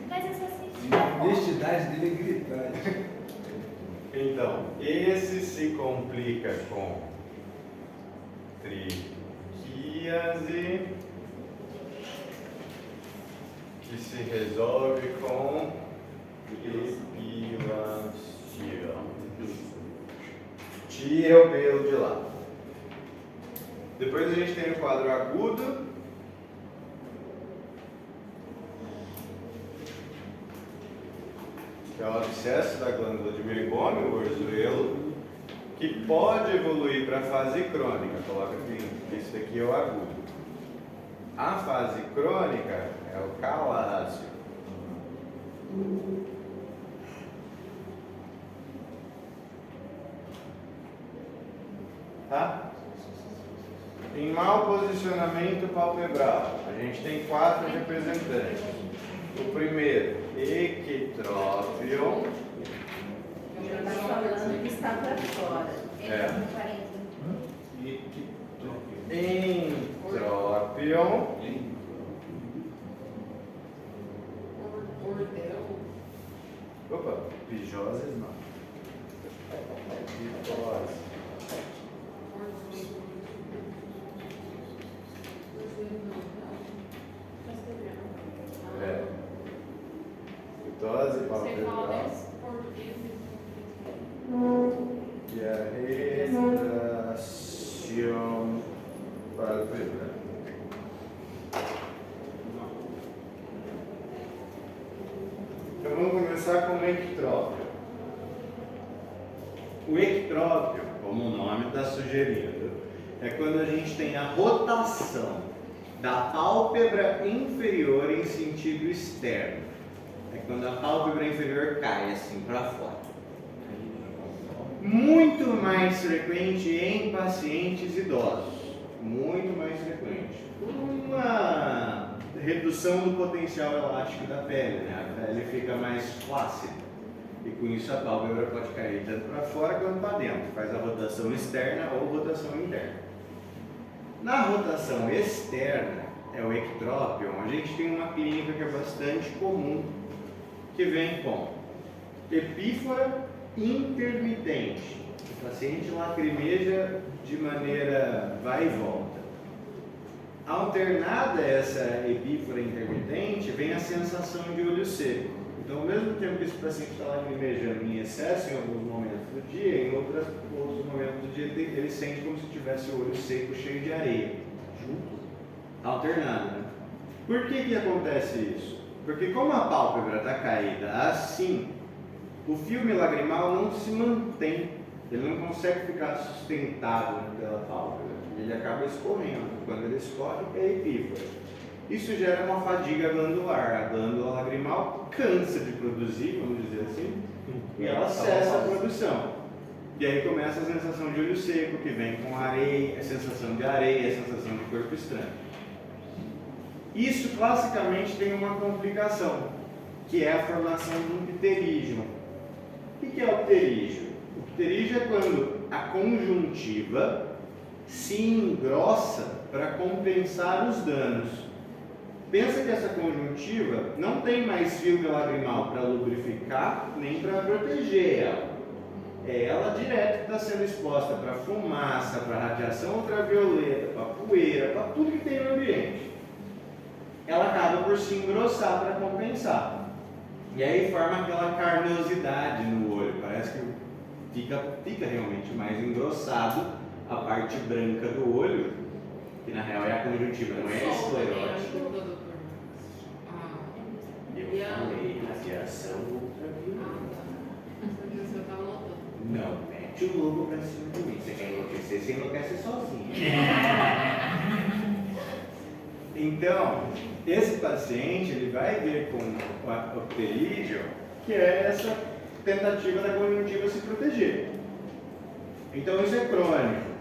Mas essa assim. A honestidade dele é gritante. Então, esse se complica com triquíase, que se resolve com epilação. Tira o pelo de lá. Depois a gente tem o quadro agudo. Que é o abscesso da glândula de Meibomian, o orzuelo, que pode evoluir para a fase crônica. Coloca aqui, esse aqui é o agudo. A fase crônica é o calácio. Tá? Em mau posicionamento palpebral, a gente tem 4 representantes. O primeiro, ectrópion. Já está falando que está para fora. É. Entrópion. Ordel. Opa, pijoses não. Pitose. É. Pitose Você fala palpebral. desse português. E a retração palpebral. Então vamos começar com o ectrópio. O O ectrópio, como o nome está sugerindo, é quando a gente tem a rotação da pálpebra inferior em sentido externo. É quando a pálpebra inferior cai assim para fora. Muito mais frequente em pacientes idosos. Muito mais frequente. Uma redução do potencial elástico da pele, né? A pele fica mais flácida. E com isso a pálpebra pode cair tanto para fora quanto para dentro. Faz a rotação externa ou rotação interna. Na rotação externa, é o ectrópio, a gente tem uma clínica que é bastante comum, que vem com epífora intermitente. O paciente lacrimeja de maneira vai e volta. Alternada essa epífora intermitente, vem a sensação de olho seco. Então, ao mesmo tempo que esse paciente está lacrimejando em excesso em alguns momentos do dia, em outros momentos do dia ele sente como se tivesse o olho seco cheio de areia. Junto. Alternado, né? Por que acontece isso? Porque como a pálpebra está caída assim, o filme lagrimal não se mantém, ele não consegue ficar sustentado pela pálpebra, ele acaba escorrendo. Quando ele escorre, é epífora. Isso gera uma fadiga glandular, a glândula lagrimal cansa de produzir, vamos dizer assim, e ela cessa a produção. E aí começa a sensação de olho seco, que vem com areia, a sensação de areia, a sensação de corpo estranho. Isso classicamente tem uma complicação, que é a formação de um pterígio. O que é o pterígio? O pterígio é quando a conjuntiva se engrossa para compensar os danos. Pensa que essa conjuntiva não tem mais filme lagrimal para lubrificar nem para proteger ela. É ela direto que está sendo exposta para fumaça, para radiação ultravioleta, para poeira, para tudo que tem no ambiente. Ela acaba por se engrossar para compensar. E aí forma aquela carnosidade no olho. Parece que fica realmente mais engrossado a parte branca do olho, que na real é a conjuntiva, não é a esclerótica. Eu falei radiação ultravioleta. Não, mete o lobo pra cima de mim. Você quer enlouquecer, você enlouquece sozinho. Então, esse paciente ele vai ver com o pterígio, que é essa tentativa da conjuntiva se proteger. Então, isso é crônico,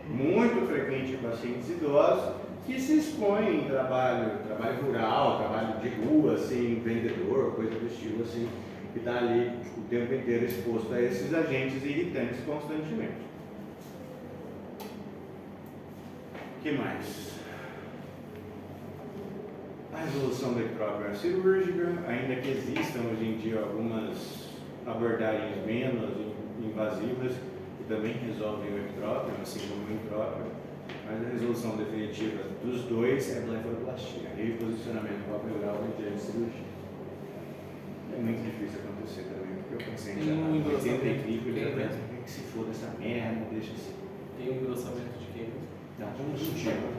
muito frequente em pacientes idosos que se expõem em trabalho rural, trabalho de rua, assim, vendedor, coisa do estilo assim, que está ali o tempo inteiro exposto a esses agentes irritantes constantemente. O que mais? A resolução do ectrópio é cirúrgica, ainda que existam hoje em dia algumas abordagens menos invasivas que também resolvem o ectrópio, assim como o entrópio, mas a resolução definitiva dos dois é blefaroplastia, reposicionamento palpebral mediante cirurgia. É muito difícil acontecer também, porque o paciente já está 80 e pico, ele já pensa, que se foda essa merda, deixa assim. Tem um engrossamento de quem? Da conjuntiva.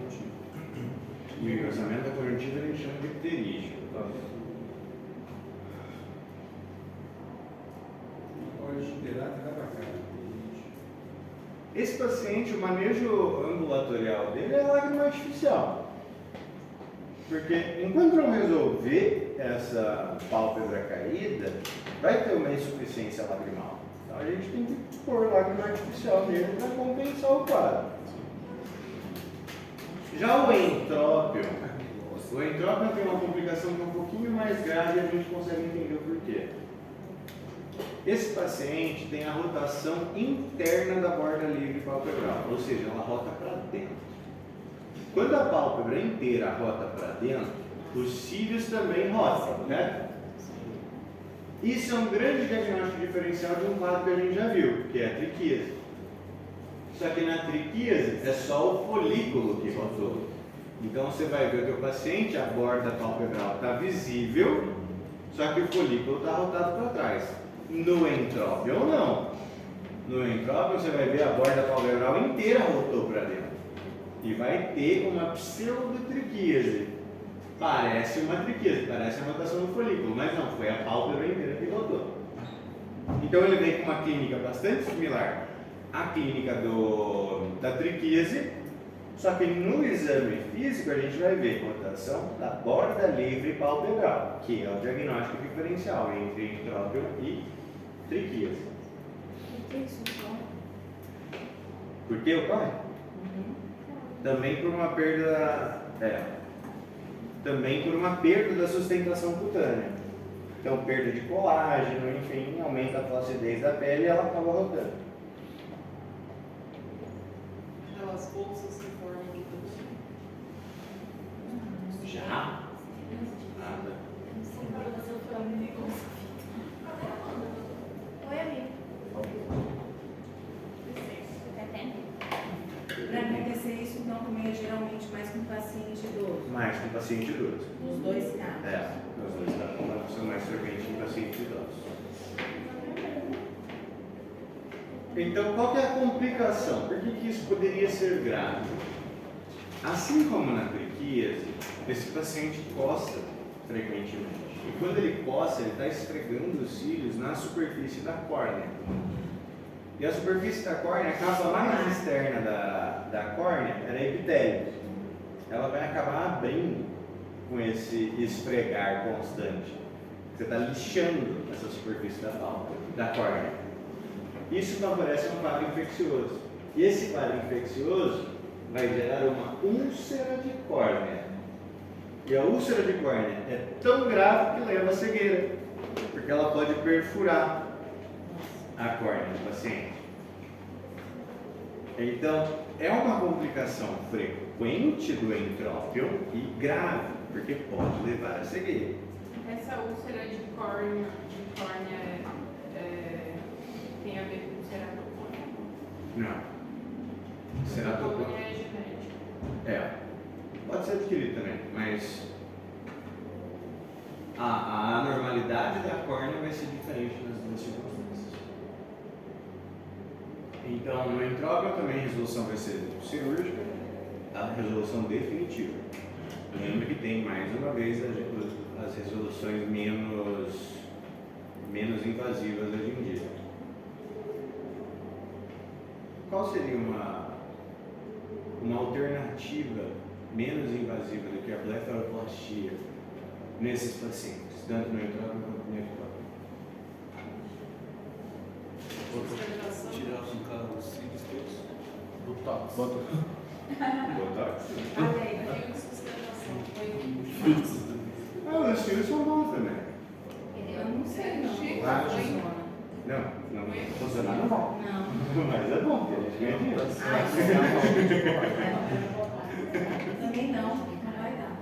O engrossamento da conjuntiva a gente chama de pterígio. Pode esperar que dá pra cá. Esse paciente, o manejo ambulatorial dele é lágrima artificial. Porque enquanto não resolver essa pálpebra caída, vai ter uma insuficiência lagrimal. Então a gente tem que pôr lágrima artificial nele para compensar o quadro. Já o entrópio tem uma complicação que é um pouquinho mais grave e a gente consegue entender o porquê. Esse paciente tem a rotação interna da borda livre palpebral, ou seja, ela rota para dentro. Quando a pálpebra inteira rota para dentro, os cílios também rotam, né? Isso é um grande diagnóstico diferencial de um quadro que a gente já viu, que é a triquíase. Só que na triquíase é só o folículo que rotou. Então você vai ver que o paciente, a borda palpebral está visível, só que o folículo está rotado para trás. No entrópio não. No entrópio você vai ver a borda palpebral inteira rotou para dentro. E vai ter uma pseudotriquíase. Parece uma triquíase, parece a rotação do folículo, mas não, foi a pálpebra inteira que rotou. Então ele vem com uma clínica bastante similar à clínica da triquíase, só que no exame físico a gente vai ver rotação da borda livre palpebral, que é o diagnóstico diferencial entre entrópio e triquíase. O que isso ocorre? Por que ocorre? Também por uma perda, também por uma perda da sustentação cutânea. Então, perda de colágeno, enfim, aumenta a flacidez da pele e ela acaba rotando. Aquelas bolsas se formam no pulso. Já? Nada. Oi, amigo. Até tempo. Para acontecer isso, então, também é geralmente mais com paciente idoso. Mais com paciente idoso. Nos dois casos. Nos dois casos, são mais frequentes em pacientes idosos. Então, qual que é a complicação? Por que isso poderia ser grave? Assim como na triquíase, esse paciente coça frequentemente. E quando ele coça, ele está esfregando os cílios na superfície da córnea. E a superfície da córnea, a capa mais externa da córnea, era epitélio. Ela vai acabar abrindo com esse esfregar constante. Você está lixando essa superfície da córnea. Isso favorece um quadro infeccioso. E esse quadro infeccioso vai gerar uma úlcera de córnea. E a úlcera de córnea é tão grave que leva à cegueira, porque ela pode perfurar a córnea do paciente. Então, é uma complicação frequente do entrópio e grave, porque pode levar à cegueira. Essa úlcera de córnea tem a ver com ceratocone? Não. Ceratocone Ceratocone é genético. pode ser adquirido também, mas a anormalidade da córnea vai ser diferente nas duas circunstâncias. Então, no entrópio também a resolução vai ser cirúrgica, a resolução definitiva. Lembra que tem, mais uma vez, as resoluções menos invasivas hoje em dia. Qual seria uma alternativa menos invasiva do que a blefaroplastia nesses pacientes, tanto no entrópio quanto no ectópio? Tirar os cílios todos. Botox. Botox? Fio de sustentação. Os cílios são bons também. Eu não sei, não. Chico, Ah, Funciona. Não funcionar não bom. Não. Mas é bom, porque a gente ganha dinheiro. Também não vai dar.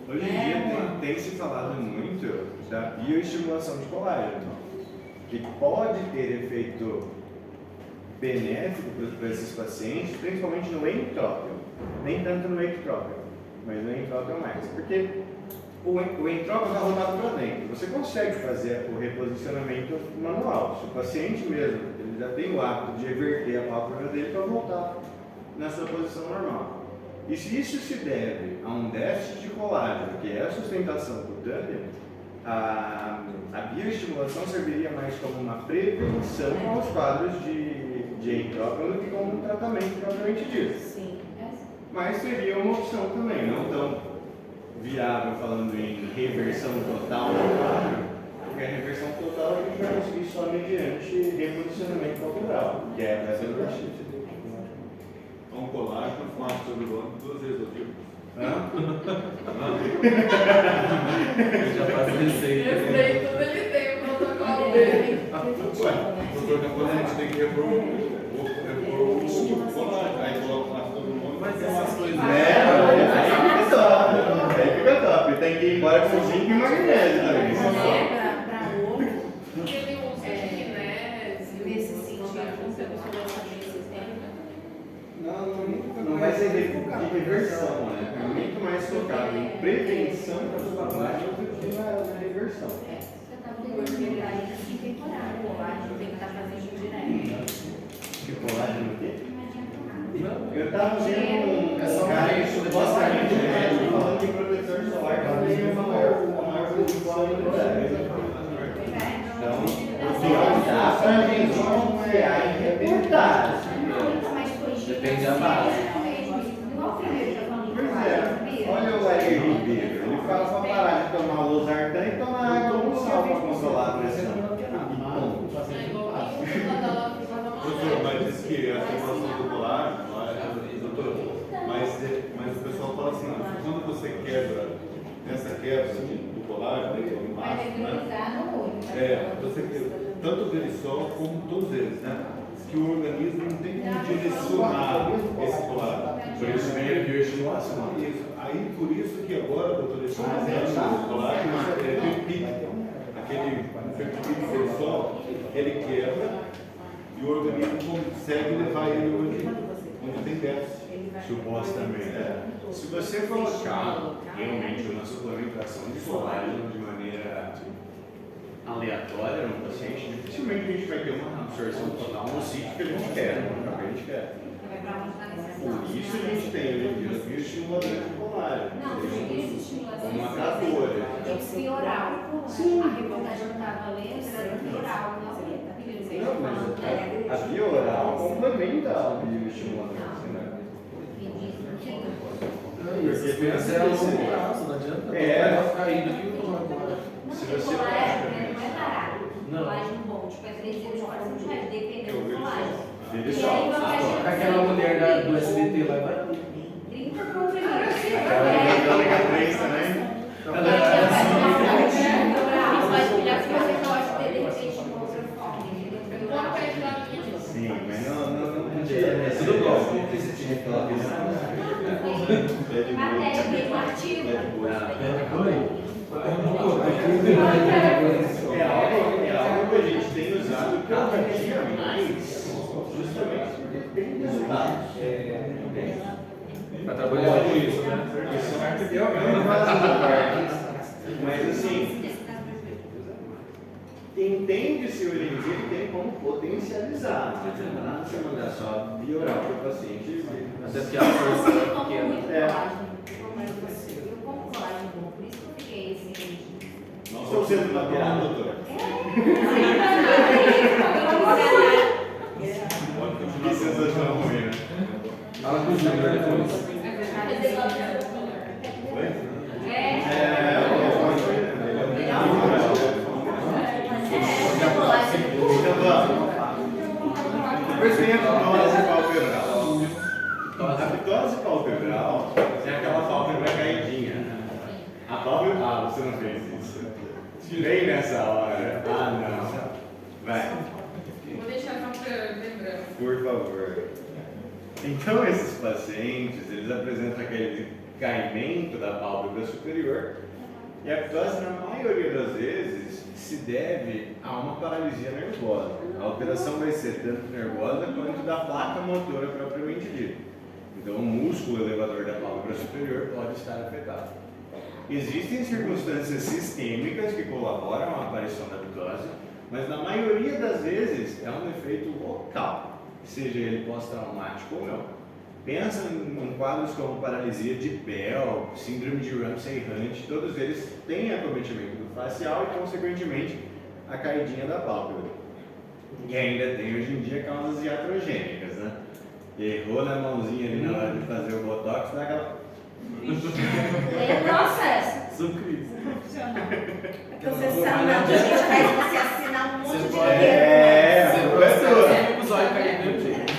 Hoje em dia tem se falado muito da bioestimulação de colágeno, que pode ter efeito benéfico para esses pacientes, principalmente no entrópio, nem tanto no ectrópio, mas no entrópio mais, porque o entrópio está rodado para dentro, você consegue fazer o reposicionamento manual, se o paciente mesmo ele já tem o hábito de reverter a pálpebra dele para voltar na sua posição normal. E se isso se deve a um déficit de colágeno, que é a sustentação cutânea, a bioestimulação serviria mais como uma prevenção aos quadros de entrópio do que como um tratamento propriamente dito. Sim. Mas seria uma opção também, não tão viável falando em reversão total do quadro, porque a reversão total a gente vai conseguir só mediante reposicionamento palpebral, que é a blefaroplastia. Um colágeno, fumar sobre o ano 2 vezes ao dia. Já faz receita. Esse daí tudo ele tem, o protocolo dele. Doutor, depois a gente tem que repor o colágeno. Aí coloca lá todo mundo. Mas essas coisas. Aí fica top. Tem que ir embora com zinco e magnésio também. Para olho, Porque ele usa magnésio. nesse sentido, se a pessoa vai saber sistêmica. Não vai ser de reversão, né? É muito mais focado em prevenção das colágenos do que na reversão. Porque ele daí assim temporário, o colágeno tem que estar fazendo direto. Que colágeno o quê? Eu estava vendo um cara que supostamente médico falando que protetor solar talvez seja a maior produção da humanidade. Então, no final Franjinzão é a reportagem. Depende da base. Pois é, olha o Lair Ribeiro, ele fala pra parar de tomar losartan e tomar água com sal pra controlar a pressão. Professor, mas diz que a formação do colágeno, doutor, mas o pessoal fala assim, quando você quebra, nessa quebra do colágeno, que é o embaixo, né? Você quebra tanto o verisol como todos eles, né? Diz que o organismo não tem como direcionar esse colágeno. Por isso vem a bioestimulação. Isso. Aí, por isso que agora, doutor, eles estão fazendo o colágeno peptídeo. Aquele peptídeo verisol, ele quebra e o organismo consegue levar ele onde tem déficit. Supostamente. Se você colocar realmente uma suplementação de colágeno de maneira aleatória no paciente, dificilmente a gente vai ter uma absorção total no sítio que a gente quer, no local que a gente quer. Por isso a gente tem hoje em dia os bioestimuladores de colágeno. Não, Como uma tratora. tem que ser oral. A reportagem que eu estava lendo era de oral, Não, mas a via oral complementa a bioestimulador. Porque pensa É assim, longo prazo, não adianta. É. Ficar indo aqui e tomar agora. se Não, você colágeno não é barato. Não. Colágeno bom, tipo, é 300 horas, dependendo do colágeno. Ele E aí vai Aquela mulher do SBT lá vai. 30 comprimidos. Aquela da ômega 3 também. Sim, mas não É tudo bom. é de Matéria boa. radioativa. É algo que a gente tem usado cada dia mais, justamente porque tem resultados. Pra trabalhar com isso, né? Mas assim, entende-se hoje em dia que tem como potencializar. Não adianta você mandar só bioral para o paciente. Até porque a força é pequena. Eu como colágeno bom, por isso que eu fiquei assim. Estou sendo mapeado, doutora. Que sensação ruim, né? Fala com o Júnior depois. A pitose palpebral é aquela pálpebra caidinha. A pálpebra. Ah, você não fez isso. Tirei nessa hora. Ah, não. Vai, Vou deixar só pra lembrar. por favor. Então, esses pacientes, eles apresentam aquele caimento da pálpebra superior. E a pitose, na maioria das vezes, se deve a uma paralisia nervosa. A alteração vai ser tanto nervosa quanto da placa motora propriamente dita. Então, o músculo elevador da pálpebra superior pode estar afetado. Existem circunstâncias sistêmicas que colaboram à aparição da pitose, mas na maioria das vezes é um efeito local, seja ele pós-traumático ou não. Pensa em quadros como paralisia de Bell, síndrome de Ramsay-Hunt, todos eles têm acometimento do facial e, consequentemente, a caidinha da pálpebra. E ainda tem hoje em dia causas iatrogênicas, né? Errou na mãozinha ali na hora de fazer o botox, dá aquela. É o processo. Sucris. Você sabe, não, a gente faz você assinar um monte de dinheiro. É, Você é o zóio cair do mesmo jeito.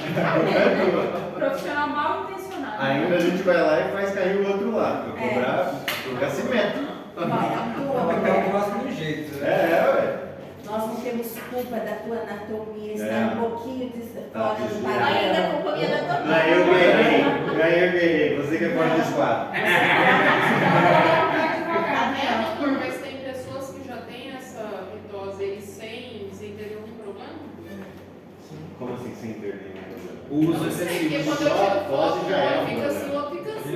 Profissional mal intencionado. Ainda a gente vai lá e faz cair o outro lado, pra cobrar por cimento. Vai, atua, Até o mulher. próximo jeito, né? Ué. Nós não temos culpa da tua anatomia, está É. um pouquinho de Tá, fora do isso. padrão. Ainda com comida toda. Ganhei eu ganhei. Você que é fora do squad. Doutor, mas tem pessoas que já têm essa mitose aí sem ter nenhum problema? Como assim, sem ter nenhum problema? O uso Porque excessivo. quando eu tiro foto, já é um fica assim, problema. outro fica assim.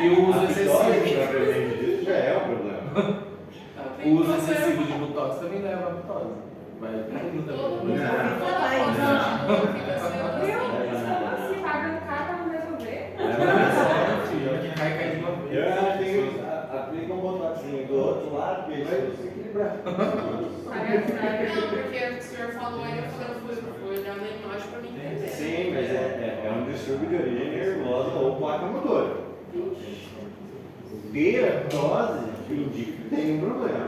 E o uso A pitose, excessivo. propriamente dito, já é um problema. O uso excessivo de botox também leva a pitose. Vai todo mundo Todo também. mundo Não. fala, fica assim, Se pagando caro pra não resolver. Que cai de uma vez. Eu tenho, aplica um botoxinho do outro lado, Vai bicho. equilibrar. Não, porque o senhor falou aí, eu fui olhar na imagem para me entender. Sim, mas é um distúrbio de origem nervosa ou placa motora. Ter dose indica que tem um problema.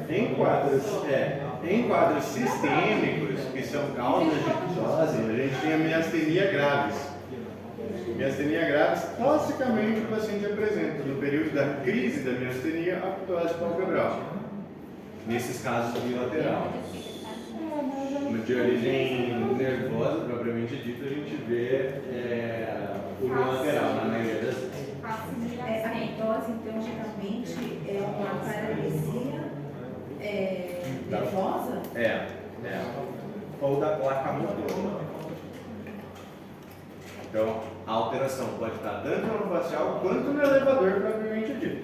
Em quadros sistêmicos, que são causas de dose, a gente tem a miastenia graves. Miastenia graves, classicamente o paciente apresenta, no período da crise da miastenia, a ptose palpebral. Nesses casos bilateral. No de origem nervosa, propriamente dito, a gente vê o bilateral, na maioria das vezes. A mitose, então, geralmente é uma paralisia nervosa? Ou da placa motora. Então, a alteração pode estar tanto no facial quanto no elevador, propriamente dito.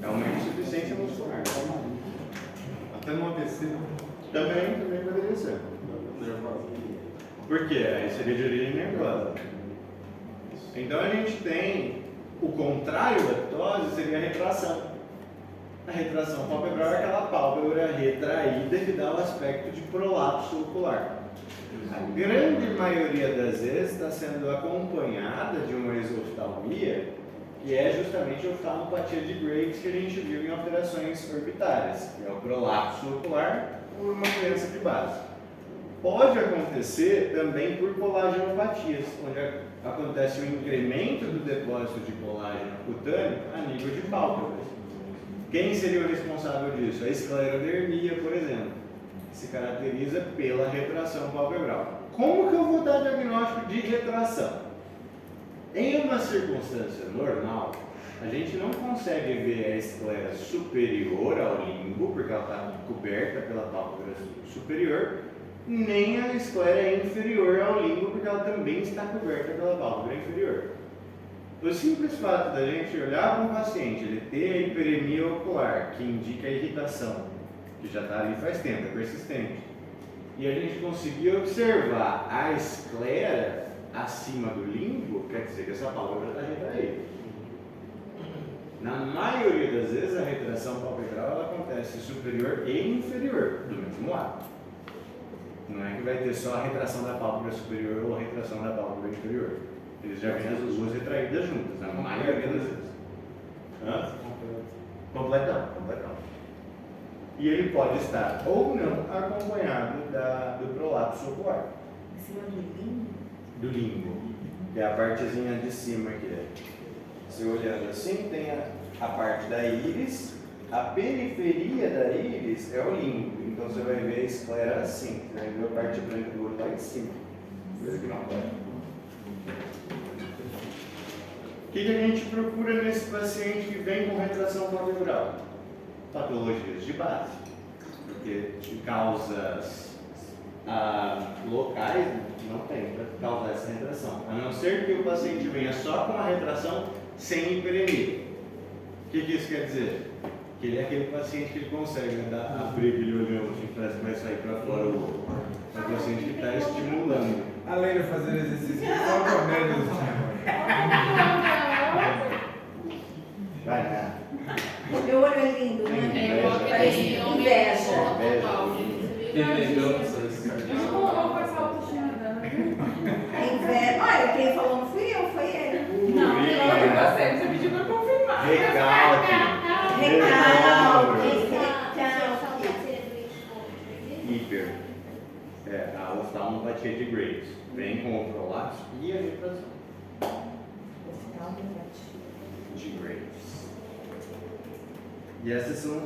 É uma insuficiência muscular. Até no AVC. Também poderia ser. Por quê? Aí seria de origem nervosa. Então a gente tem o contrário da ptose, seria a retração. A retração palpebral é aquela pálpebra retraída que dá o aspecto de prolapso ocular. A grande maioria das vezes está sendo acompanhada de uma exoftalmia, que é justamente a oftalmopatia de Graves que a gente viu em alterações orbitárias, que é o prolapso ocular por uma doença de base. Pode acontecer também por colágenopatias, onde acontece o incremento do depósito de colágeno cutâneo a nível de pálpebras. Quem seria o responsável disso? A esclerodermia, por exemplo, que se caracteriza pela retração palpebral. Como que eu vou dar diagnóstico de retração? Em uma circunstância normal, a gente não consegue ver a esclera superior ao limbo, porque ela está coberta pela pálpebra superior, nem a esclera inferior ao limbo, porque ela também está coberta pela pálpebra inferior. O simples fato da gente olhar para um paciente, ele ter a hiperemia ocular, que indica a irritação, que já está ali faz tempo, é persistente, e a gente conseguir observar a esclera acima do limbo, quer dizer que essa pálpebra está retraída. Na maioria das vezes, a retração palpebral ela acontece superior e inferior, do mesmo lado. Não é que vai ter só a retração da pálpebra superior ou a retração da pálpebra inferior. Eles já vêm as duas retraídas juntas, na maioria das vezes. Completão. E ele pode estar ou não acompanhado do prolapso ocular. Em cima do limbo? Do limbo, que é a partezinha de cima aqui. Você olhando assim, tem a parte da íris, a periferia da íris é o limbo. Então você vai ver a esclera assim, você vai ver a parte branca do olho lá em cima. Coisa que não pode. O que a gente procura nesse paciente que vem com retração palpebral? Patologias de base, porque de causas locais não tem para causar essa retração, a não ser que o paciente venha só com a retração sem hiperemia. O que isso quer dizer? Que ele é aquele paciente que consegue abrir aquele olhão assim, parece que vai sair para fora o olho. É o paciente que está estimulando. Além de fazer exercício, qual é o médio do time? Vai, né? Meu olho é lindo, né? Parece inveja. É inveja. Olha, quem falou não fui eu, foi ele. Não, você pediu para confirmar. Recalque. Hiper. A oftalmopatia de Graves. Vem com o prolapso e a retração de Graves. E esses são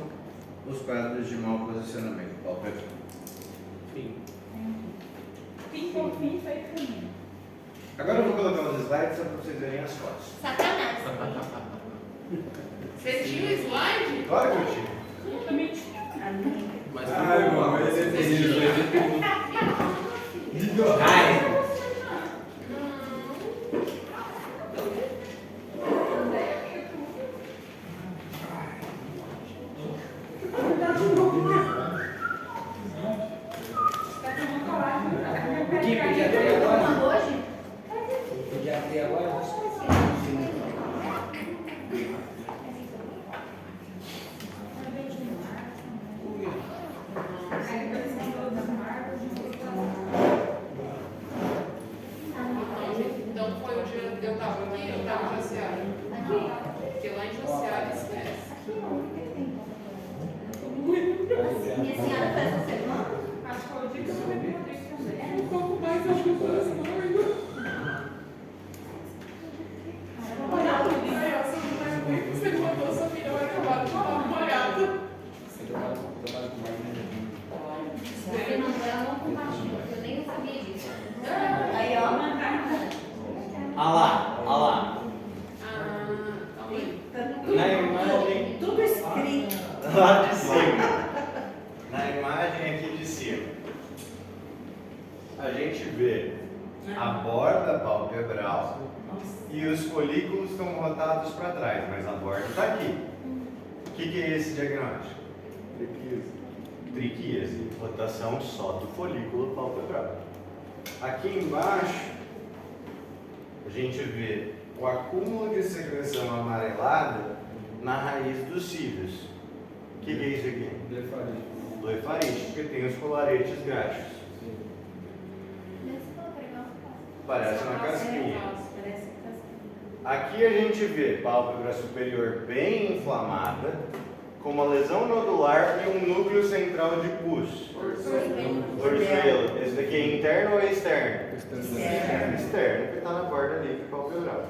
os quadros de mau posicionamento palpebral. Fim por fim, feito caminho. Agora eu vou colocar os slides só para vocês verem as fotos. Satanás. Você tinha o slide? Claro que eu tive. Eu também tinha. Mas Ai, mano, mas é terrível. Ai! Quem pediatria agora? Hoje? Pediatria agora? lá de cima, na imagem aqui de cima, a gente vê a borda palpebral e os folículos estão rotados para trás, mas a borda está aqui. O que é esse diagnóstico? Triquíase, rotação só do folículo palpebral. Aqui embaixo, a gente vê o acúmulo de secreção amarelada na raiz dos cílios. O que é isso aqui? Blefarite, porque tem os colaretes graxos. Parece uma casquinha. Parece casquinha. Aqui a gente vê pálpebra superior bem inflamada, com uma lesão nodular e um núcleo central de pus. Orzuelo. Esse daqui é interno ou é externo? Externo, que está na borda ali palpebral.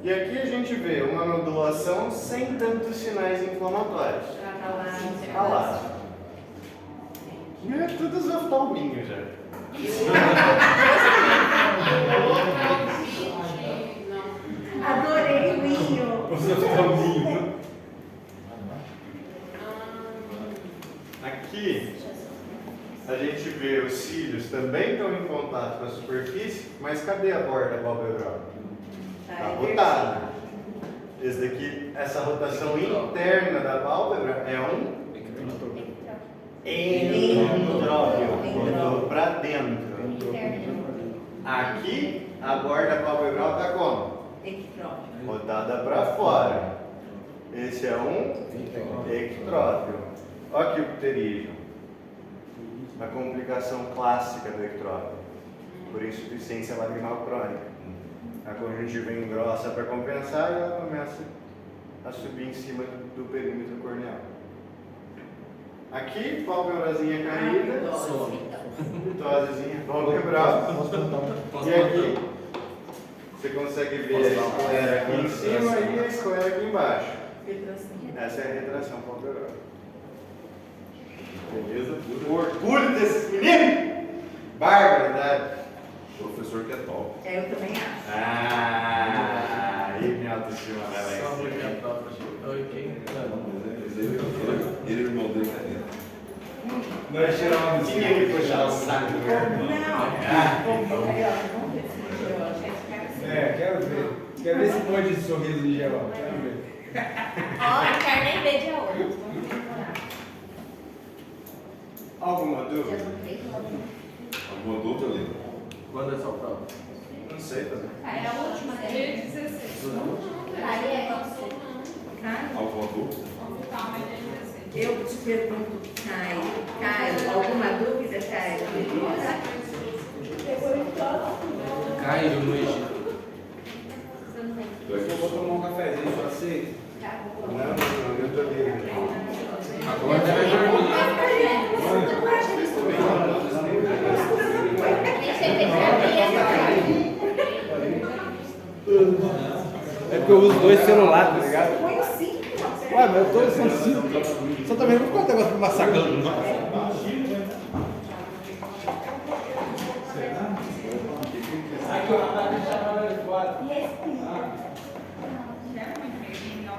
E aqui a gente vê uma nodulação sem tantos sinais inflamatórios. Calado. É tudo os oftalminhos já. Adorei o vinho. Aqui a gente vê os cílios também estão em contato com a superfície, mas cadê a borda palpebral? Está rotada. Esse daqui, essa rotação interna da pálpebra é um endotrópio, rodou para dentro. Aqui a borda palpebral está como? Rodada para fora. Esse é um ectrópio. Olha aqui o pterígio. A complicação clássica do ectrópio, por insuficiência lacrimal crônica. A conjuntiva engrossa para compensar e ela começa a subir em cima do perímetro corneal. Aqui, pálpebrazinha caída, tosezinha palpebral. E aqui, você consegue ver a esclera aqui em cima e a esclera aqui embaixo. Essa é a retração palpebral. Beleza? O orgulho desses meninos! Barbaridade! O professor que é top. Eu também acho. Ah, e minha autoestima vai lá em cima. Ele é o irmão dele. Nós tiramos tinha que puxar o saco do meu irmão. Quero ver. Quero ver esse monte de sorriso em geral. Quero ver. Ó, não quero nem ver de olho. Alguma dúvida? Alguma dúvida ali? Quando é sua prova? Não sei fazer. É a última, né? Dia 16. Aí é você. Alguma dúvida? Tá, mas dia 16. Eu te pergunto, Caio, alguma dúvida, Caio? Cairo no Egito. Eu vou tomar um cafezinho, só aceito. Não, eu tô livre. Agora vai dormir. É porque eu uso dois celulares, tá ligado? Põe o cinto. Ué, mas eu tô são cinco. Só também não vou ficar o negócio me massacrando, não.